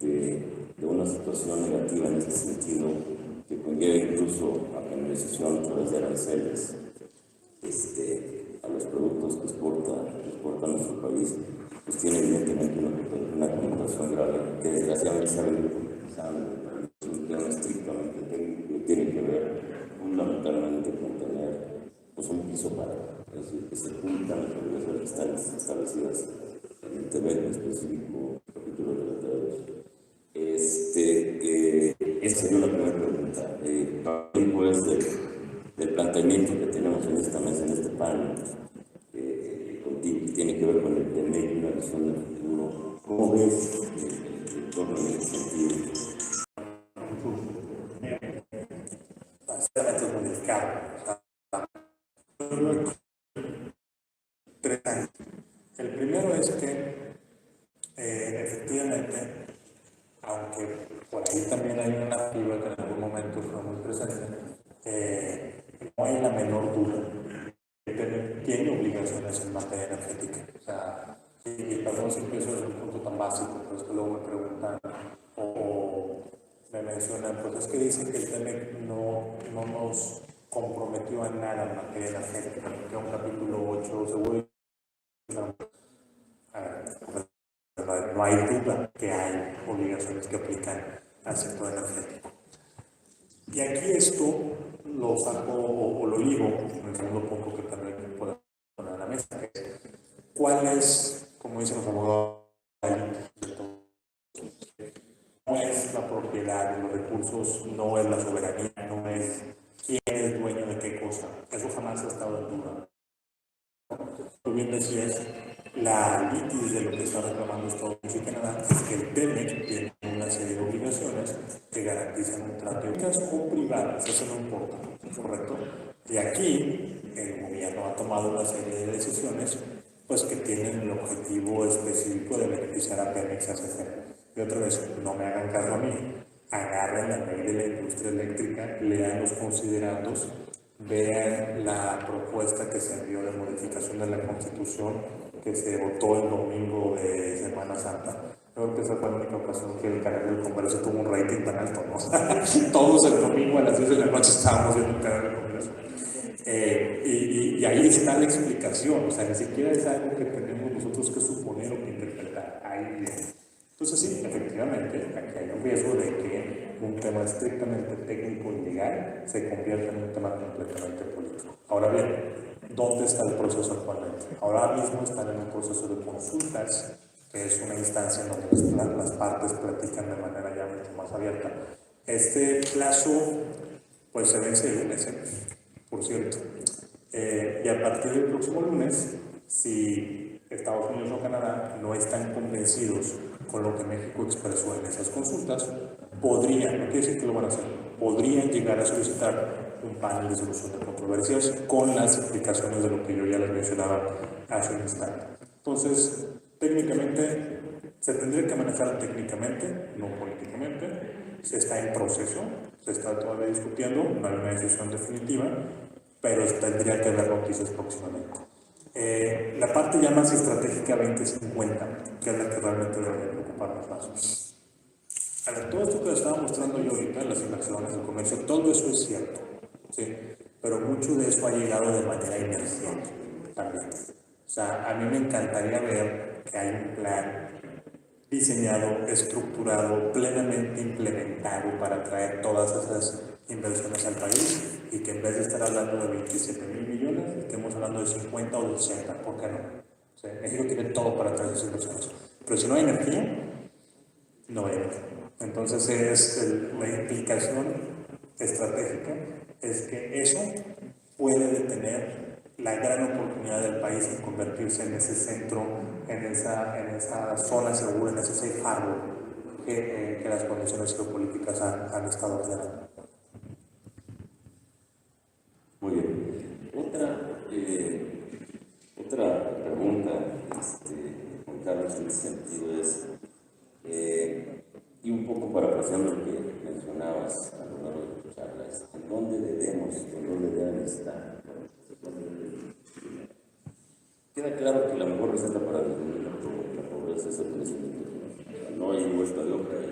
de una situación negativa en este sentido, que conlleva incluso a penalización a través de aranceles a los productos que exporta nuestro país, pues tiene evidentemente una connotación grave, que desgraciadamente es un tema estrictamente técnico y tiene que ver fundamentalmente con tener pues, un piso para, es decir, que se cumplan las obligaciones que están establecidas en el TEMEC, en específico, capítulo 32. Esa sería la primera pregunta. Pues del planteamiento que tenemos en esta mesa, en este panel, contigo, que tiene que ver con el TEMEC y una visión del futuro. ¿Cómo ves el entorno en ese sentido? Bastante modificado. El primero es que efectivamente, aunque por ahí también hay una narrativa que en algún momento fue muy presente, no hay la menor duda de que tiene obligaciones en materia energética. O sea, y perdón si empiezo desde un punto tan básico, pero es que luego me preguntan o me mencionan, pues es que dicen que el TEMEC no nos comprometió a nada en materia energética, porque un capítulo 8 seguro. No hay duda que hay obligaciones que aplican al sector energético. Y aquí esto lo saco o lo ligo en el segundo punto que también puedo poner en la mesa, que es cuál es, como dicen los abogados, no es la propiedad de los recursos, no es la soberanía, no es quién es dueño de qué cosa. Eso jamás ha estado en duda. Tú bien decías, la litis de lo que está reclamando Estados Unidos y Canadá es que el TEMEC tiene una serie de obligaciones que garantizan un trato públicas o privadas, eso no importa, ¿correcto? Y aquí el gobierno ha tomado una serie de decisiones pues que tienen el objetivo específico de beneficiar a Pemex ACG. Y otra vez, no me hagan caso a mí, agarren la ley de la industria eléctrica, lean los considerandos, vean la propuesta que se envió de modificación de la Constitución que se votó el domingo de Semana Santa. Creo que esa fue la única ocasión que el canal del Congreso tuvo un rating tan alto, ¿no? Todos el domingo a las 10 de la noche estábamos viendo el canal del Congreso. Y ahí está la explicación, o sea, ni siquiera es algo que tenemos nosotros que suponer o que interpretar. Ahí viene. Entonces sí, efectivamente, aquí hay un riesgo de que un tema estrictamente técnico y legal se convierta en un tema completamente político. Ahora bien, ¿dónde está el proceso actualmente? Ahora mismo están en un proceso de consultas que es una instancia en donde las partes platican de manera ya mucho más abierta. Este plazo pues se vence el lunes, por cierto. Y a partir del próximo lunes, si Estados Unidos o Canadá no están convencidos con lo que México expresó en esas consultas, podrían, no quiere decir que lo van a hacer, podrían llegar a solicitar un panel de solución de controversias con las implicaciones de lo que yo ya les mencionaba hace un instante. Entonces, técnicamente, se tendría que manejar técnicamente, no políticamente. Se está en proceso, se está todavía discutiendo, no hay una decisión definitiva, pero tendría que haber noticias próximamente. La parte ya más estratégica 2050, que es la que realmente debería preocuparnos más. A ver, todo esto que les estaba mostrando yo ahorita, las inversiones, el comercio, todo eso es cierto, ¿sí? Pero mucho de eso ha llegado de manera emergente también. O sea, a mí me encantaría ver que hay un plan diseñado, estructurado, plenamente implementado para atraer todas esas inversiones al país y que en vez de estar hablando de 27,000 millones, estemos hablando de 50 o de 80, ¿por qué no? O sea, México tiene todo para atraer esas inversiones, pero si no hay energía, no hay energía. Entonces la implicación estratégica es que eso puede detener la gran oportunidad del país en convertirse en ese centro, en esa zona segura, en ese safe harbor que las condiciones geopolíticas han estado generando. Muy bien. Otra pregunta, Juan Carlos, en ese sentido es, y un poco parafraseando lo que mencionabas a lo largo de tu charla, ¿en dónde deben estar? Queda claro que la mejor receta para disminuir la pobreza es el crecimiento económico. No hay vuelta de hoja y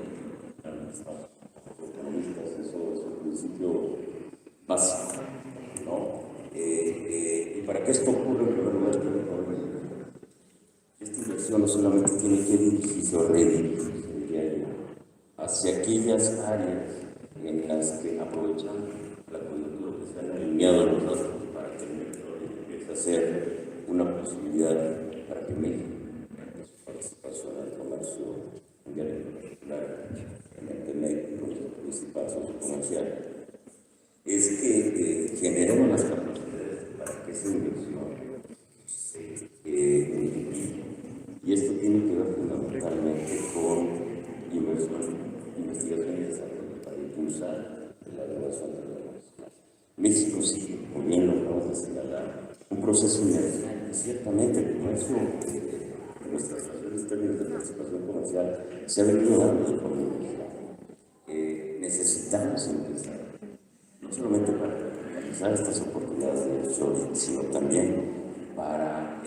los economistas, eso es un principio básico, ¿no? Y para que esto ocurra, en primer lugar, esta inversión no solamente tiene que dirigirse o redirigirse, diría yo, hacia aquellas áreas en las que aprovechando la coyuntura que se han alineado los datos para que el mercado empiece a ser una posibilidad para que México, en su participación en el comercio mundial en particular, en el TMEC, nuestro principal socio comercial, es que generemos las capacidades para que esa inversión se multiplique. Y esto tiene que ver fundamentalmente con investigación y desarrollo para impulsar la elevación de la nacional. México sigue, como bien lo acabamos de señalar, un proceso emergente. Ciertamente el comercio de nuestras mayores términos de participación comercial se ha venido dando de forma emergente. Necesitamos empezar, no solamente para realizar estas oportunidades de inversión, sino también para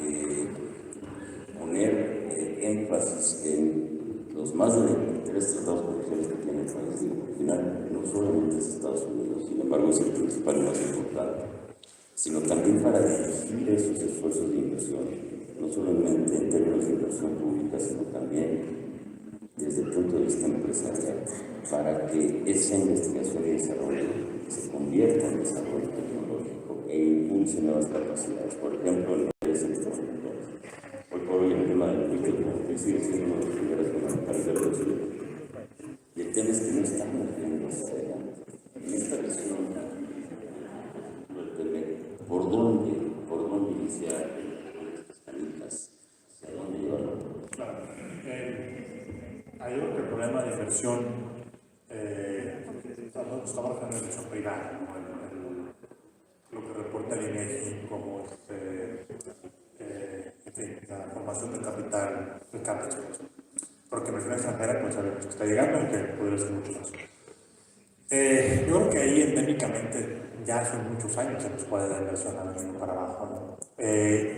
poner énfasis en los más de 23 tratados comerciales que tiene el país. Al final, no solamente es Estados Unidos, sin embargo, es el principal y más importante, sino también para dirigir esos esfuerzos de inversión, no solamente en términos de inversión pública, sino también desde el punto de vista empresarial, para que esa investigación y desarrollo se convierta en desarrollo tecnológico e impulse nuevas capacidades. Por ejemplo, en el sector tecnológico. Hoy por hoy el tema del que sigue siendo uno de los primeros fundamentales del proyecto. Y el tema es que no estamos viendo hacia adelante. En esta visión, ¿por dónde iniciar estas canicas? ¿Hacia dónde llevarlo? Claro. Hay otro que el problema de inversión, estamos hablando de inversión privada, ¿no? Lo que reporta el INEGI como la formación del capital, el CAPEX, porque inversión extranjera, pues sabemos que está llegando y que podría ser mucho más. Yo creo que ahí endémicamente ya son muchos años en los cuales la inversión ha venido para abajo, ¿no?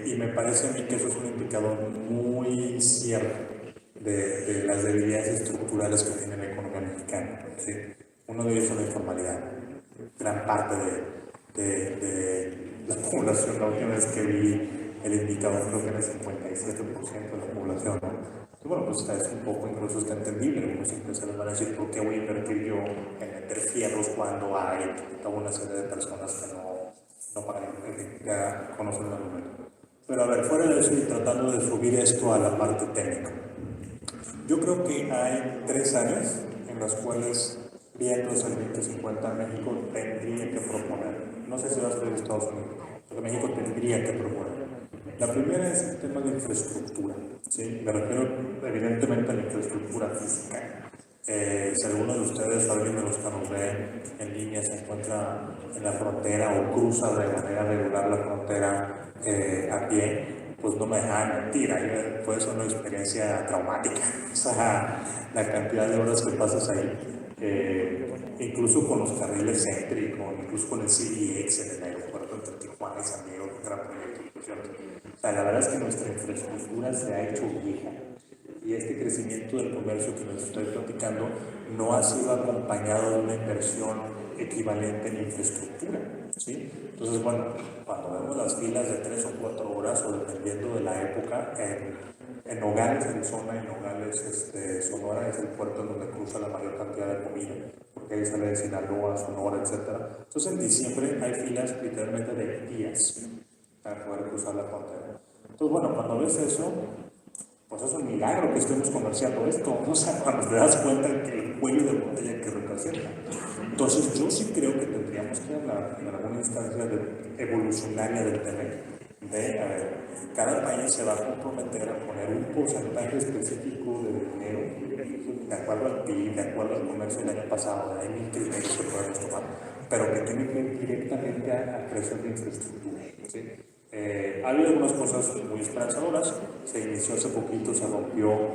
Y me parece a mí que eso es un indicador muy cierto de las debilidades estructurales que tiene la economía mexicana, ¿sí? Uno de ellos es la informalidad. Gran parte de la población, la última vez que vi el indicador, creo que era el 57% de la población, ¿no? Y bueno, pues es un poco, incluso está entendible. Algunos empresarios van a decir, ¿por qué voy a invertir yo en meter fierros cuando hay toda una serie de personas que no pagan? Ya conocen el argumento. Pero a ver, fuera de eso y tratando de subir esto a la parte técnica. Yo creo que hay 3 áreas en las cuales, viendo el 2050, México tendría que proponer. No sé si va a ser de Estados Unidos, pero México tendría que proponer. La primera es el tema de infraestructura, ¿sí? Me refiero evidentemente a la infraestructura física. Si alguno de ustedes o alguien de los que nos ve en línea se encuentra en la frontera o cruza de manera regular la frontera a pie, pues no me dejan mentir, ahí puede ser una experiencia traumática. O sea, la cantidad de horas que pasas ahí, incluso con los carriles céntricos, incluso con el CDX en el aeropuerto entre Tijuana y San Diego, que gran proyecto. O sea, la verdad es que nuestra infraestructura se ha hecho vieja. Y este crecimiento del comercio que les estoy platicando no ha sido acompañado de una inversión equivalente en infraestructura, ¿sí? Entonces, bueno, cuando vemos las filas de 3 o 4 horas, o dependiendo de la época, en Nogales, Arizona, y Nogales, Sonora, es el puerto en donde cruza la mayor cantidad de comida, porque ahí sale de Sinaloa, Sonora, etc. Entonces, en diciembre hay filas literalmente de días para poder cruzar la frontera. Entonces, bueno, cuando ves eso, pues es un milagro que estemos comerciando esto, o sea, cuando te das cuenta que el cuello de botella que representa. Entonces, yo sí creo que tendríamos que hablar en alguna instancia evolucionaria del TEMEC, de, a ver, cada país se va a comprometer a poner un porcentaje específico de dinero, de acuerdo al PIB, de acuerdo al comercio del año pasado, hay 1,000 criterios que podemos tomar, pero que tiene que ir directamente a crecer de infraestructura, ¿sí? Ha habido algunas cosas muy esperanzadoras. Se inició hace poquito, se rompió,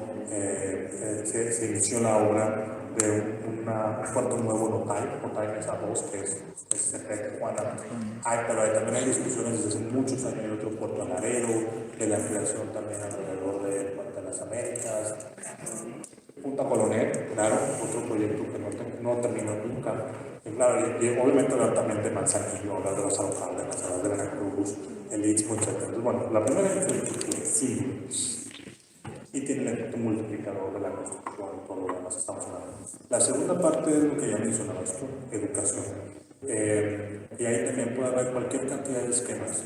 se inició la obra de un puerto nuevo en Otay Mesa 2, que es cerca de Tijuana. Pero también hay discusiones desde hace muchos años de otro puerto en Laredo, de la ampliación también alrededor del Puente de las Américas. Punta Colonet, claro, otro proyecto que no terminó nunca. Y claro, y obviamente hablar también de Manzanillo, hablar de los Alcaldes, hablar de Veracruz, el Istmo, etc. Entonces, bueno, la primera infraestructura, sí, y tiene el efecto multiplicador de la construcción y todo lo demás estamos hablando. La segunda parte es lo que ya mencionabas tú, educación. Y ahí también puede haber cualquier cantidad de esquemas,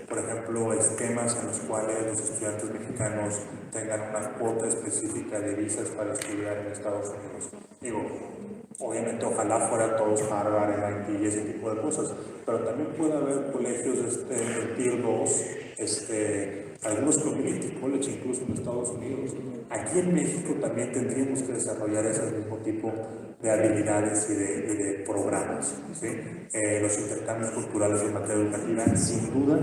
por ejemplo, esquemas en los cuales los estudiantes mexicanos tengan una cuota específica de visas para estudiar en Estados Unidos. Digo, obviamente ojalá fuera todos Harvard, MIT y ese tipo de cosas, pero también puede haber colegios de Tier 2, algunos community college incluso en Estados Unidos. Aquí en México también tendríamos que desarrollar ese mismo tipo de habilidades y de programas, ¿sí? Los intercambios culturales en materia educativa sin duda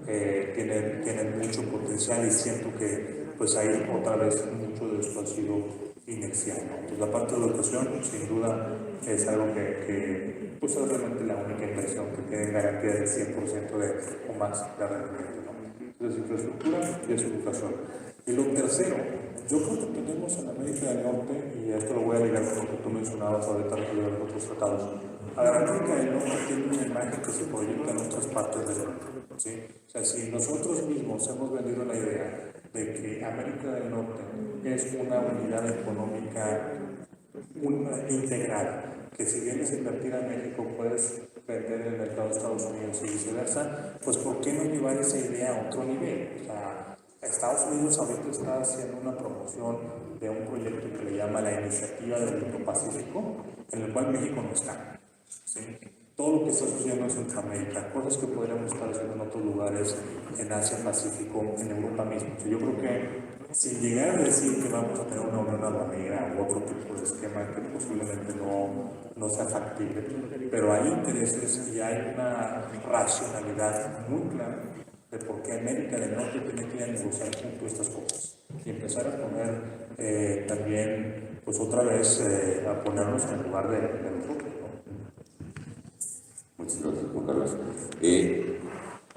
tienen mucho potencial, y siento que pues ahí otra vez mucho de esto ha sido inercial, ¿no? Entonces la parte de educación sin duda es algo que pues es realmente la única inversión que tiene garantía del 100% o más de rendimiento, ¿no? Entonces infraestructura y es educación. Y lo tercero, yo creo que tenemos en América del Norte, y esto lo voy a ligar con lo que tú mencionabas ahorita de los otros tratados, a la América del Norte tiene una imagen que se proyecta en otras partes del mundo, ¿sí? O sea, si nosotros mismos hemos vendido la idea de que América del Norte es una unidad económica integrada, que si vienes a invertir a México puedes vender en el mercado de Estados Unidos y viceversa, pues ¿por qué no llevar esa idea a otro nivel? O sea, Estados Unidos ahorita está haciendo una promoción de un proyecto que le llama la Iniciativa del Indo-Pacífico, en el cual México no está, ¿sí? Todo lo que está sucediendo en Centroamérica, cosas que podríamos estar haciendo en otros lugares, en Asia, Pacífico, en Europa mismo. Yo creo que sin llegar a decir que vamos a tener una unión aduanera u otro tipo de esquema que posiblemente no sea factible, pero hay intereses y hay una racionalidad muy clara de por qué América del Norte tiene que ir a negociar junto a estas cosas y empezar a poner también, pues otra vez, a ponernos en el lugar de nosotros, ¿no? Muchas gracias, Juan Carlos.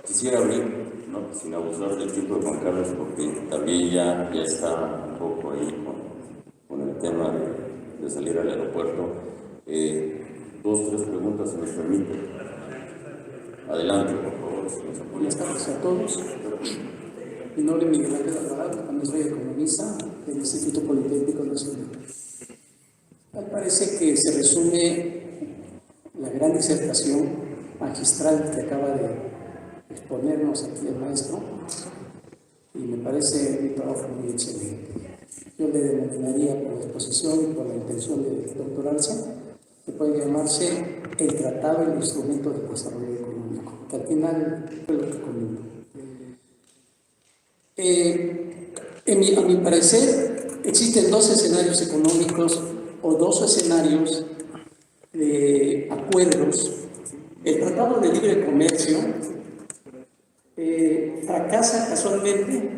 Quisiera abrir, ¿no?, sin abusar del tiempo de Juan Carlos, porque también ya está un poco ahí con el tema de salir al aeropuerto. 2 o 3 preguntas, si nos permite. Adelante, por favor, si nos apoya. Buenas tardes a todos. Mi nombre es Miguel Ángel Alvarado, también soy economista del Instituto Politécnico Nacional. Tal parece que se resume la gran disertación magistral que acaba de exponernos aquí el maestro, y me parece un trabajo muy excelente. yo le denominaría por la exposición y por la intención de doctorarse, que puede llamarse el Tratado y el Instrumento de Desarrollo Económico, que al final fue lo que comento. A mi parecer, existen dos escenarios económicos o dos escenarios de acuerdos. El Tratado de Libre Comercio fracasa casualmente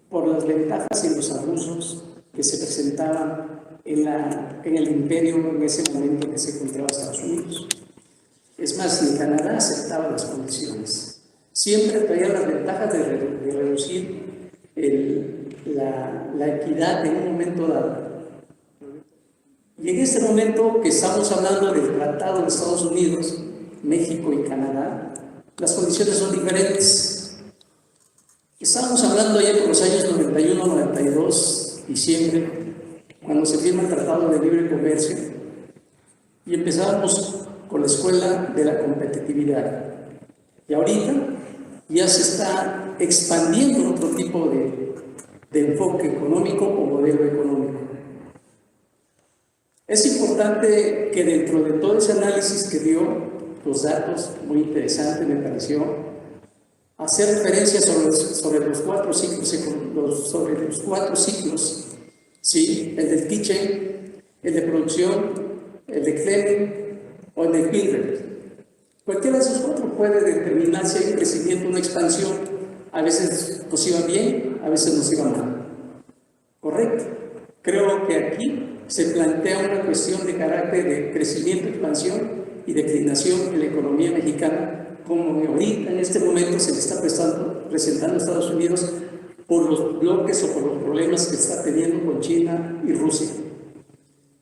por las ventajas y los abusos que se presentaban en el imperio en ese momento que se encontraba Estados Unidos. Es más, ni Canadá aceptaba las condiciones. Siempre traía las ventajas de reducir la equidad en un momento dado. Y en este momento que estamos hablando del Tratado de Estados Unidos, México y Canadá, las condiciones son diferentes. Estábamos hablando ya por los años 91-92, diciembre, cuando se firma el Tratado de Libre Comercio, y empezábamos con la escuela de la competitividad. Y ahorita ya se está expandiendo otro tipo de enfoque económico o modelo económico. Es importante que dentro de todo ese análisis que dio, los datos, muy interesante me pareció, hacer referencia sobre los cuatro ciclos, ¿sí? El del teaching, el de producción, el de Clem o el de Kindred. Cualquiera de esos cuatro puede determinar si hay un crecimiento, una expansión. A veces nos iba bien, a veces nos iba mal. ¿Correcto? Creo que aquí se plantea una cuestión de carácter de crecimiento, expansión y declinación en la economía mexicana, como ahorita en este momento se le está presentando a Estados Unidos por los bloques o por los problemas que está teniendo con China y Rusia.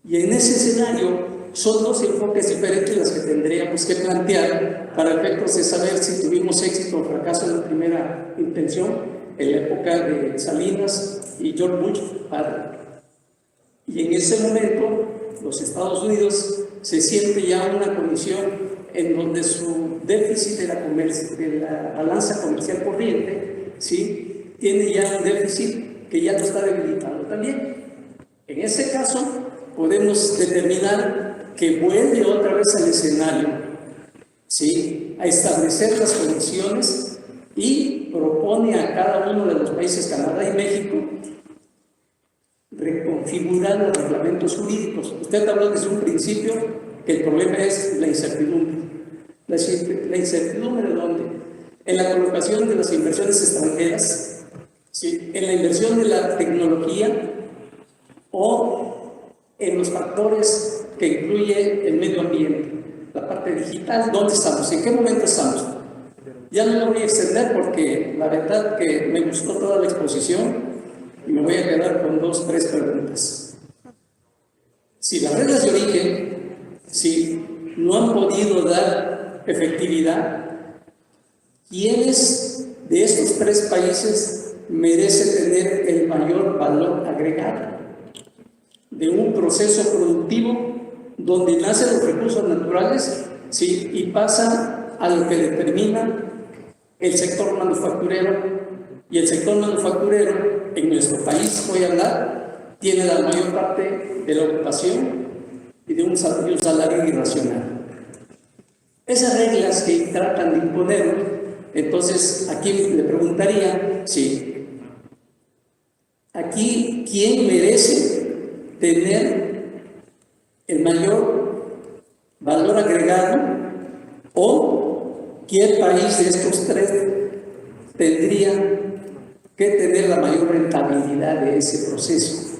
Y en ese escenario son dos enfoques diferentes los que tendríamos que plantear para efectos de saber si tuvimos éxito o fracaso en la primera intención, en la época de Salinas y George Bush padre. Y en ese momento los Estados Unidos se siente ya en una condición en donde su déficit de la balanza comercial corriente, ¿sí?, tiene ya un déficit que ya lo está debilitando también. En ese caso podemos determinar que vuelve otra vez al escenario, ¿sí?, a establecer las condiciones y propone a cada uno de los países, Canadá y México, reconfigurar los reglamentos jurídicos. Usted habló desde un principio que el problema es la incertidumbre. ¿La incertidumbre de dónde? En la colocación de las inversiones extranjeras, ¿sí?, en la inversión de la tecnología o en los factores que incluye el medio ambiente, la parte digital. ¿Dónde estamos? ¿En qué momento estamos? Ya no lo voy a extender porque la verdad que me gustó toda la exposición y me voy a quedar con 2 o 3 preguntas. Si las reglas de origen, si no han podido dar efectividad, ¿quiénes de estos 3 países merece tener el mayor valor agregado de un proceso productivo donde nacen los recursos naturales, ¿sí?, y pasa a lo que determina el sector manufacturero? Y el sector manufacturero en nuestro país, voy a hablar, tiene la mayor parte de la ocupación y de un salario irracional. Esas reglas que tratan de imponer, entonces aquí le preguntaría, sí, aquí, ¿quién merece tener el mayor valor agregado o qué país de estos 3 tendría que tener la mayor rentabilidad de ese proceso?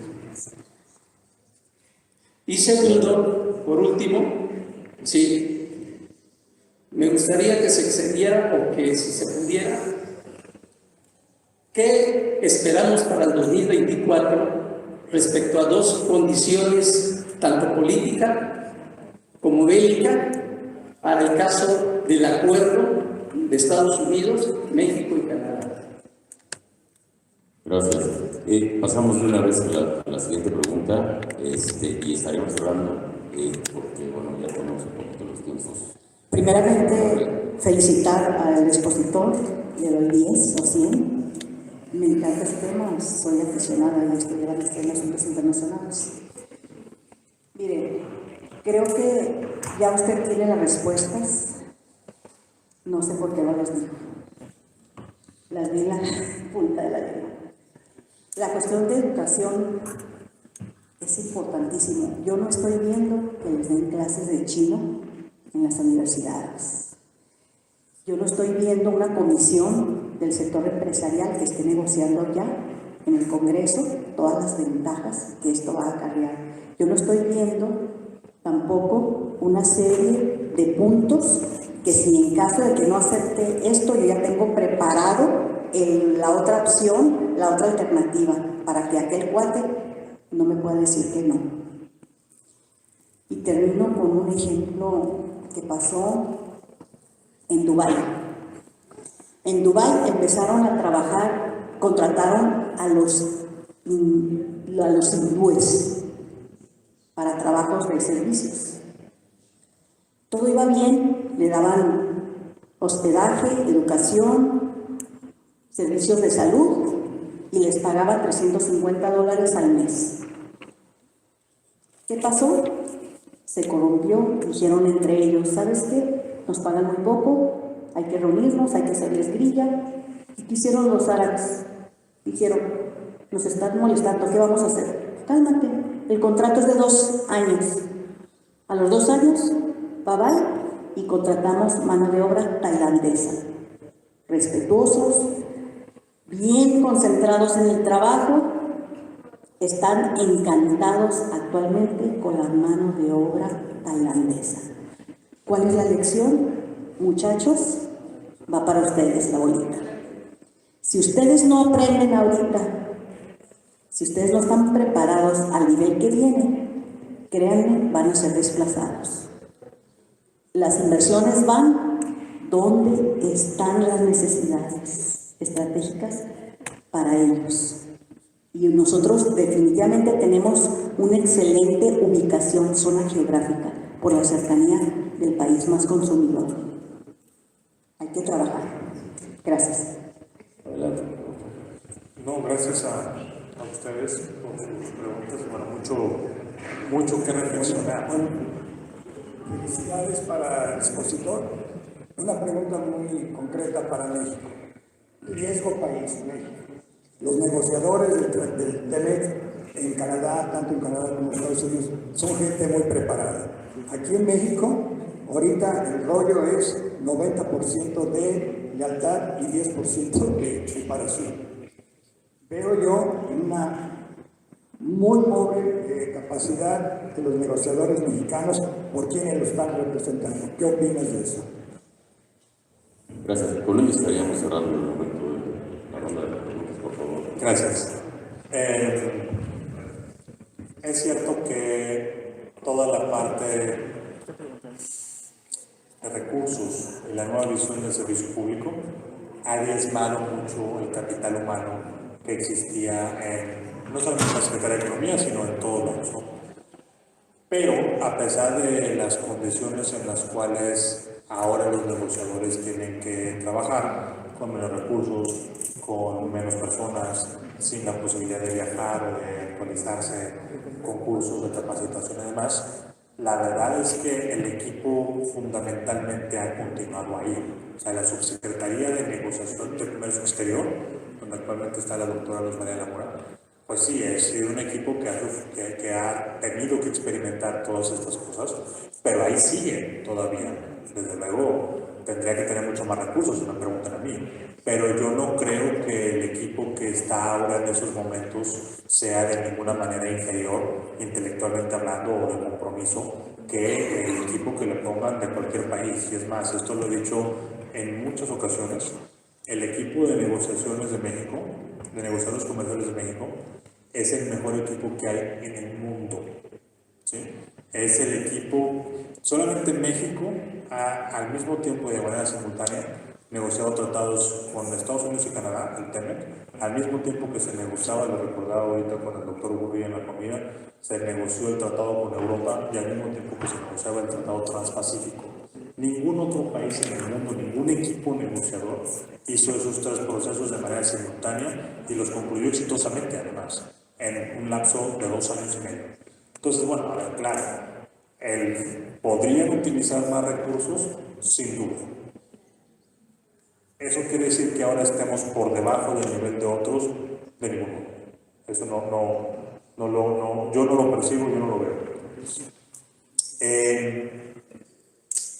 Y segundo, por último, sí, me gustaría que se extendiera o que si se pudiera, ¿qué esperamos para el 2024 respecto a 2 condiciones, tanto política como bélica, para el caso del acuerdo de Estados Unidos, México y Canadá? Gracias. Pasamos de una vez a la siguiente pregunta y estaremos cerrando porque bueno, ya tenemos un poquito los tiempos. Primeramente, felicitar al expositor, le doy 10 o 100, Me encanta este tema, soy aficionada y estudiar en asuntos internacionales. Mire, creo que ya usted tiene las respuestas, no sé por qué no las dijo. Las vi en la punta de la lengua. La cuestión de educación es importantísimo. Yo no estoy viendo que les den clases de chino en las universidades. Yo no estoy viendo una comisión del sector empresarial que esté negociando ya en el Congreso todas las ventajas que esto va a acarrear. Yo no estoy viendo tampoco una serie de puntos que si en caso de que no acepte esto, yo ya tengo preparado la otra opción, la otra alternativa, para que aquel cuate no me pueda decir que no. Y termino con un ejemplo que pasó en Dubái. En Dubái empezaron a trabajar, contrataron a los hindúes para trabajos de servicios. Todo iba bien, le daban hospedaje, educación, servicios de salud y les pagaban $350 al mes. ¿Qué pasó? Se corrompió, dijeron entre ellos, ¿sabes qué? Nos pagan muy poco, hay que reunirnos, hay que hacerles grilla. ¿Y qué hicieron los árabes? Dijeron, nos están molestando, ¿qué vamos a hacer? Cálmate, el contrato es de 2 años. A los 2 años, bye bye, y contratamos mano de obra tailandesa. Respetuosos, bien concentrados en el trabajo, están encantados actualmente con la mano de obra tailandesa. ¿Cuál es la lección? Muchachos, va para ustedes la bolita. Si ustedes no aprenden ahorita, si ustedes no están preparados al nivel que viene, créanme, van a ser desplazados. Las inversiones van donde están las necesidades estratégicas para ellos. Y nosotros definitivamente tenemos una excelente ubicación, zona geográfica, por la cercanía del país más consumidor. Hay que trabajar. Gracias. Adelante. No, gracias a ustedes por sus preguntas. Bueno, mucho que reflexionar. Felicidades para el expositor. Una pregunta muy concreta para México. Riesgo país, México. Los negociadores del TEMEC en Canadá, tanto en Canadá como en Estados Unidos, son gente muy preparada. Aquí en México, ahorita el rollo es 90% de lealtad y 10% de preparación. Veo yo una muy pobre capacidad de los negociadores mexicanos por quienes lo están representando. ¿Qué opinas de eso? Gracias. Con ello estaríamos cerrando el momento de la ronda de preguntas, por favor. Gracias. Es cierto que toda la parte de recursos y la nueva visión del servicio público ha diezmado mucho el capital humano que existía no solamente en la Secretaría de Economía, sino en todos lados, ¿no? Pero a pesar de las condiciones en las cuales ahora los negociadores tienen que trabajar con menos recursos, con menos personas, sin la posibilidad de viajar o de actualizarse, con cursos de capacitación y demás, la verdad es que el equipo fundamentalmente ha continuado ahí. O sea, la Subsecretaría de Negociación de Comercio Exterior, donde actualmente está la doctora Luz María Lamora, pues sí, es un equipo que ha tenido que experimentar todas estas cosas, pero ahí sigue todavía. Desde luego, tendría que tener mucho más recursos, si me preguntan a mí. Pero yo no creo que el equipo que está ahora en esos momentos sea de ninguna manera inferior, intelectualmente hablando, o de compromiso, que el equipo que le pongan de cualquier país. Y es más, esto lo he dicho en muchas ocasiones, el equipo de negociaciones de México, de negociadores comerciales de México, es el mejor equipo que hay en el mundo, ¿sí? Es el equipo, solamente México al mismo tiempo y de manera simultánea negociado tratados con Estados Unidos y Canadá, el TEMEC, al mismo tiempo que se negociaba, lo recordaba ahorita con el doctor Gurría en la comida, se negoció el tratado con Europa y al mismo tiempo que se negociaba el tratado transpacífico. Ningún otro país en el mundo, ningún equipo negociador hizo esos 3 procesos de manera simultánea y los concluyó exitosamente, además, en un lapso de 2 años y medio. Entonces, bueno, a ver, claro, ¿podrían utilizar más recursos? Sin duda. ¿Eso quiere decir que ahora estemos por debajo del nivel de otros? De ningún modo. Eso yo no lo percibo, yo no lo veo.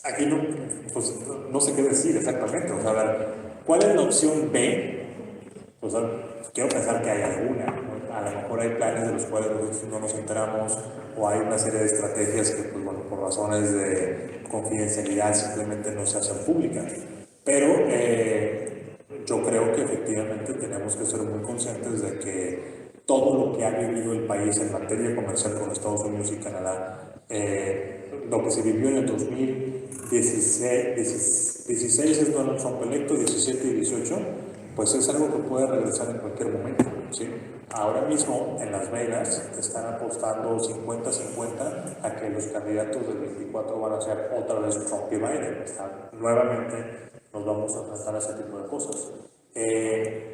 Aquí no sé qué decir exactamente. O sea, a ver, ¿cuál es la opción B? Pues quiero pensar que hay alguna, ¿no? A lo mejor hay planes de los cuales nosotros no nos enteramos, o hay una serie de estrategias que, pues, bueno, por razones de confidencialidad simplemente no se hacen públicas. Pero yo creo que efectivamente tenemos que ser muy conscientes de que todo lo que ha vivido el país en materia comercial con Estados Unidos y Canadá, lo que se vivió en el 2016 es Donald Trump electo, 17 y 18, pues es algo que puede regresar en cualquier momento, ¿sí? Ahora mismo en Las Vegas están apostando 50-50 a que los candidatos del 24 van a ser otra vez Trump y Biden. Nuevamente nos vamos a enfrentar a ese tipo de cosas.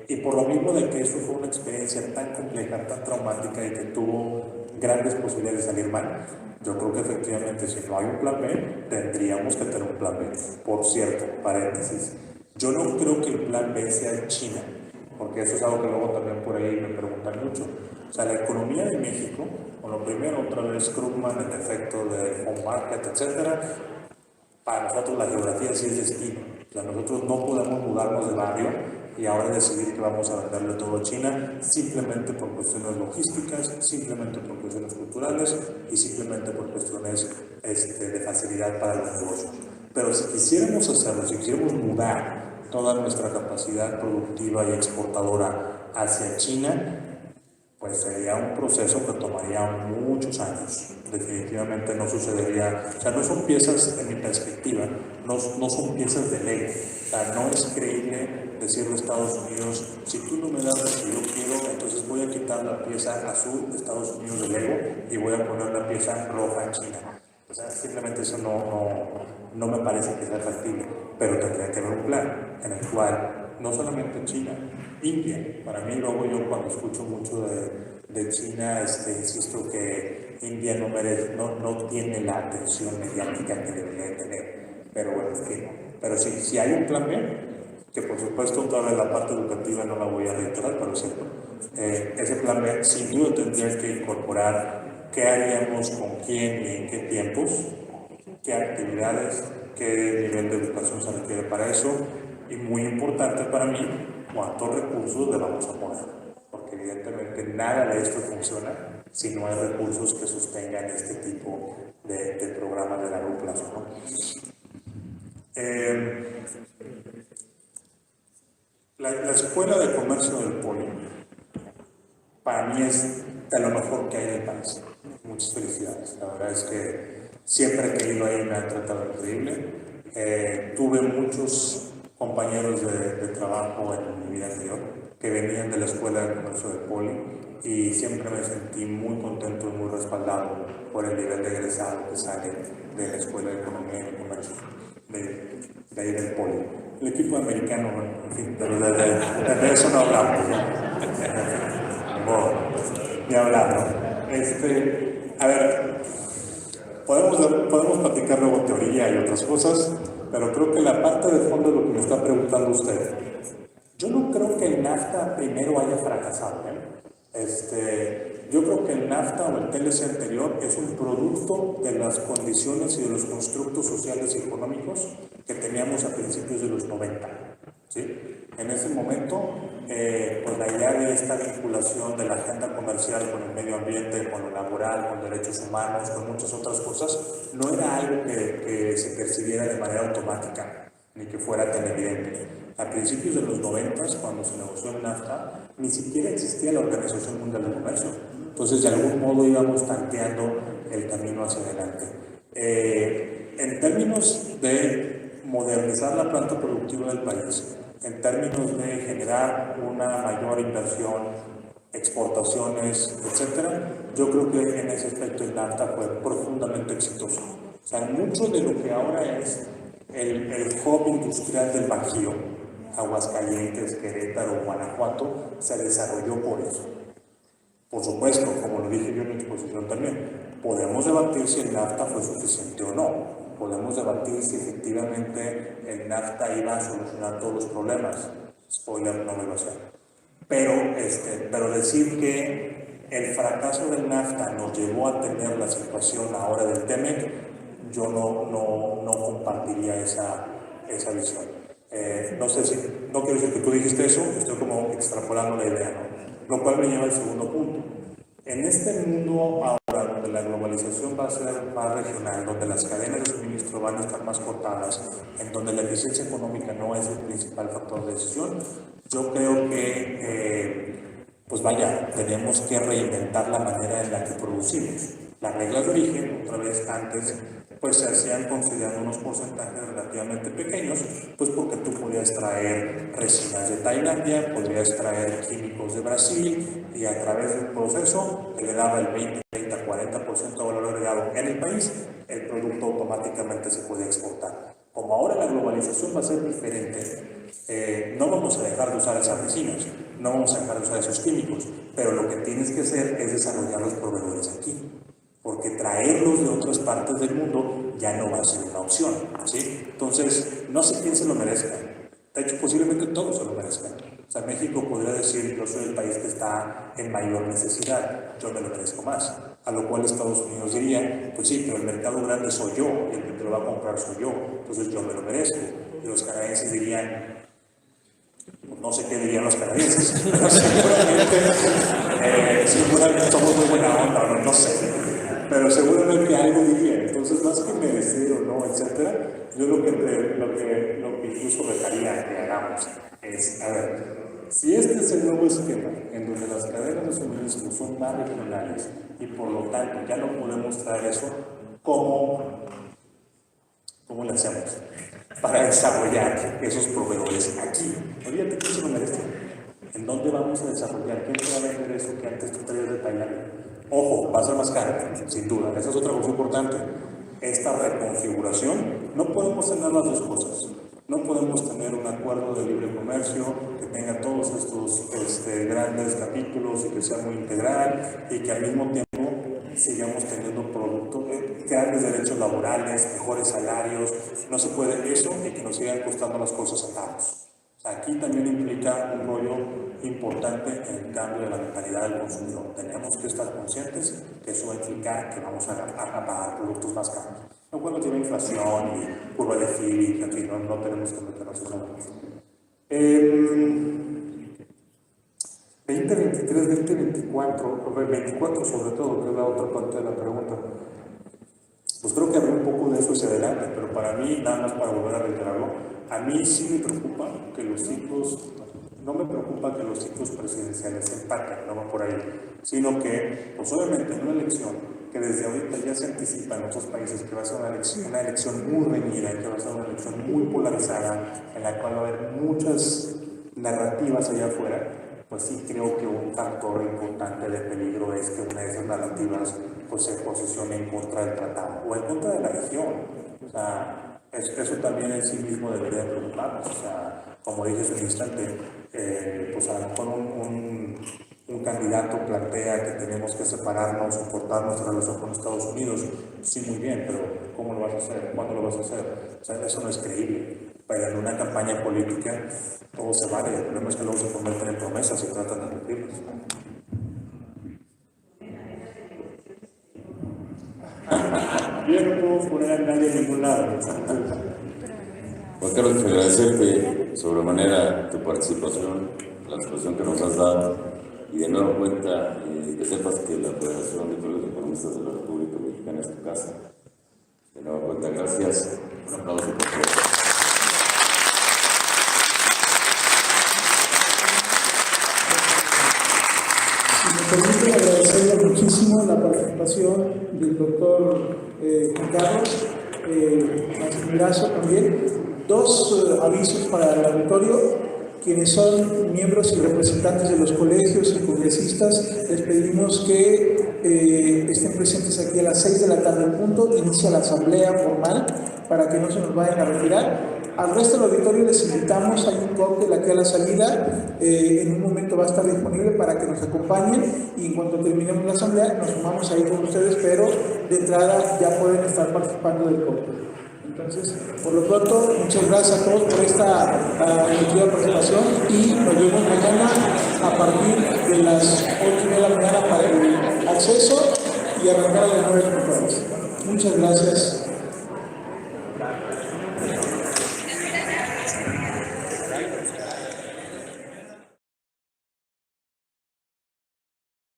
Y por lo mismo de que eso fue una experiencia tan compleja, tan traumática y que tuvo grandes posibilidades de salir mal, yo creo que efectivamente si no hay un plan B, tendríamos que tener un plan B. Por cierto, paréntesis, yo no creo que el plan B sea China, porque eso es algo que luego también por ahí me preguntan mucho. O sea, la economía de México, con lo primero, otra vez Krugman, el efecto de home market, etcétera, para nosotros la geografía sí es destino. O sea, nosotros no podemos mudarnos de barrio y ahora decidir que vamos a venderle todo a China simplemente por cuestiones logísticas, simplemente por cuestiones culturales y simplemente por cuestiones de facilidad para los negocios. Pero si quisiéramos hacerlo, si quisiéramos mudar toda nuestra capacidad productiva y exportadora hacia China, pues sería un proceso que tomaría muchos años. Definitivamente no sucedería, o sea, no son piezas, en mi perspectiva, no son piezas de ley. O sea, no es creíble decirle a Estados Unidos, si tú no me das lo que yo quiero, entonces voy a quitar la pieza azul de Estados Unidos de Lego y voy a poner la pieza roja en China. O sea, simplemente eso no me parece que sea factible, pero tendría que haber un plan en el cual no solamente China, India. Para mí, luego yo cuando escucho mucho de China, insisto que India no tiene la atención mediática que debería tener. Pero bueno, en fin. Pero si hay un plan B, que por supuesto toda la parte educativa no la voy a reiterar, pero es cierto, ese plan B sin duda tendría que incorporar qué haríamos con quién y en qué tiempos, qué actividades, qué nivel de educación se requiere para eso, y muy importante para mí, cuántos recursos le vamos a poner, porque evidentemente nada de esto funciona si no hay recursos que sostengan este tipo de programas de largo plazo, ¿no? La Escuela de Comercio del Poli, para mí es de lo mejor que hay en el país. Muchas felicidades. La verdad es que siempre que he ido ahí me han tratado increíble. Tuve muchos compañeros de trabajo en mi vida anterior que venían de la Escuela de Comercio del Poli y siempre me sentí muy contento y muy respaldado por el nivel de egresado que sale de la Escuela de Economía y Comercio de ahí del Poli. El equipo americano, en fin, pero de eso no hablamos, ¿no? Ni hablar, ¿no? A ver, podemos platicar luego teoría y otras cosas, pero creo que la parte de fondo de lo que me está preguntando usted, yo no creo que el NAFTA primero haya fracasado, ¿eh? Yo creo que el NAFTA o el TLC anterior es un producto de las condiciones y de los constructos sociales y económicos que teníamos a principios de los 90, ¿sí? En ese momento, pues la idea de esta vinculación de la agenda comercial con el medio ambiente, con lo laboral, con derechos humanos, con muchas otras cosas, no era algo que se percibiera de manera automática, ni que fuera tan evidente. A principios de los 90, cuando se negoció el NAFTA, ni siquiera existía la Organización Mundial de Comercio. Entonces, de algún modo íbamos tanteando el camino hacia adelante. En términos de modernizar la planta productiva del país, en términos de generar una mayor inversión, exportaciones, etcétera, yo creo que en ese aspecto el NAFTA fue profundamente exitoso. O sea, mucho de lo que ahora es el hub industrial del Bajío, Aguascalientes, Querétaro, Guanajuato, se desarrolló por eso. Por supuesto, como lo dije yo en mi exposición también, podemos debatir si el NAFTA fue suficiente o no. Podemos debatir si efectivamente el NAFTA iba a solucionar todos los problemas. Spoiler, no lo iba a hacer. Pero decir que el fracaso del NAFTA nos llevó a tener la situación ahora del TEMEC, yo no compartiría esa visión. No sé si, no quiero decir que tú dijiste eso, estoy como extrapolando la idea, ¿no? Lo cual me lleva al segundo punto. En este mundo ahora, donde la globalización va a ser más regional, donde las cadenas de suministro van a estar más cortadas, en donde la eficiencia económica no es el principal factor de decisión, yo creo que, pues vaya, tenemos que reinventar la manera en la que producimos. Las reglas de origen, otra vez antes, pues se hacían considerando unos porcentajes relativamente pequeños, pues porque tú podías traer resinas de Tailandia, podías traer químicos de Brasil, y a través del proceso que le daba el 20, 30, 40% de valor agregado en el país, el producto automáticamente se podía exportar. Como ahora la globalización va a ser diferente, no vamos a dejar de usar esas resinas, no vamos a dejar de usar esos químicos, pero lo que tienes que hacer es desarrollar los proveedores aquí. Porque traerlos de otras partes del mundo ya no va a ser una opción, ¿sí? Entonces, no sé quién se lo merezca. De hecho, posiblemente todos se lo merezcan. O sea, México podría decir, yo soy el país que está en mayor necesidad, yo me lo merezco más. A lo cual Estados Unidos diría, pues sí, pero el mercado grande soy yo, y el que te lo va a comprar soy yo, entonces yo me lo merezco. Y los canadienses dirían, no sé qué dirían los canadienses, pero seguramente somos muy buena onda, no sé. Pero seguramente algo diría. Entonces, más que merecer o no, etcétera, yo lo que incluso dejaría que hagamos es, a ver, si este es el nuevo esquema en donde las cadenas de suministro son más regionales y por lo tanto ya no podemos traer eso, ¿cómo le hacemos para desarrollar esos proveedores aquí? Olvídate que eso no merece. ¿En dónde vamos a desarrollar? ¿Quién te va a vender eso que antes tú traías de Tailandia? Ojo, va a ser más caro, sin duda. Esa es otra cosa importante. Esta reconfiguración, no podemos tener las dos cosas. No podemos tener un acuerdo de libre comercio que tenga todos estos grandes capítulos y que sea muy integral y que al mismo tiempo sigamos teniendo productos, grandes derechos laborales, mejores salarios. No se puede eso y que nos sigan costando las cosas a caros. Aquí también implica un rollo importante en el cambio de la mentalidad del consumidor. Tenemos que estar conscientes que eso va a implicar que vamos a pagar productos más caros. No cuando tiene inflación y curva de Gini, aquí no tenemos que meternos en eso. 2023, 2024, 24 sobre todo, que es la otra parte de la pregunta. Pues creo que habrá un poco de eso hacia adelante, pero para mí, nada más para volver a reiterarlo, a mí sí me preocupa que los ciclos, no me preocupa que los ciclos presidenciales se empaquen, no va por ahí, sino que, pues obviamente en una elección que desde ahorita ya se anticipa en otros países que va a ser una elección muy reñida, que va a ser una elección muy polarizada, en la cual va a haber muchas narrativas allá afuera, pues sí creo que un factor importante de peligro es que una de esas narrativas pues se posicione en contra del tratado o en contra de la región. O sea, eso también en sí mismo debería preocuparnos. O sea, como dije hace un instante, pues a lo mejor un candidato plantea que tenemos que separarnos o cortar nuestra relación con Estados Unidos. Sí, muy bien, pero ¿cómo lo vas a hacer? ¿Cuándo lo vas a hacer? O sea, eso no es creíble. Pero en una campaña política todo se vale. El problema es que luego se convierten en promesas y tratan de cumplirlas. Yo no puedo poner a nadie en ningún lado. Juan Carlos, agradecerte sobremanera tu participación, la exposición que nos has dado y de nuevo cuenta que sepas que la Federación de Colegios Economistas de la República Mexicana es tu casa. De nuevo cuenta, gracias. Un aplauso por favor. Si me permite agradecerle muchísimo la participación del doctor Juan Carlos, Mazo también. Dos avisos para el auditorio. Quienes son miembros y representantes de los colegios y congresistas, les pedimos que estén presentes aquí a las 6 de la tarde en punto. Inicia la asamblea formal para que no se nos vayan a retirar. Al resto del auditorio les invitamos, hay un cóctel aquí a la salida, en un momento va a estar disponible para que nos acompañen y en cuanto terminemos la asamblea nos sumamos ahí con ustedes, pero de entrada ya pueden estar participando del cóctel. Entonces, por lo pronto, muchas gracias a todos por esta nutritiva participación y nos vemos mañana a partir de las 8:30 de la mañana para el acceso y arrancar a las 9:00. Muchas gracias.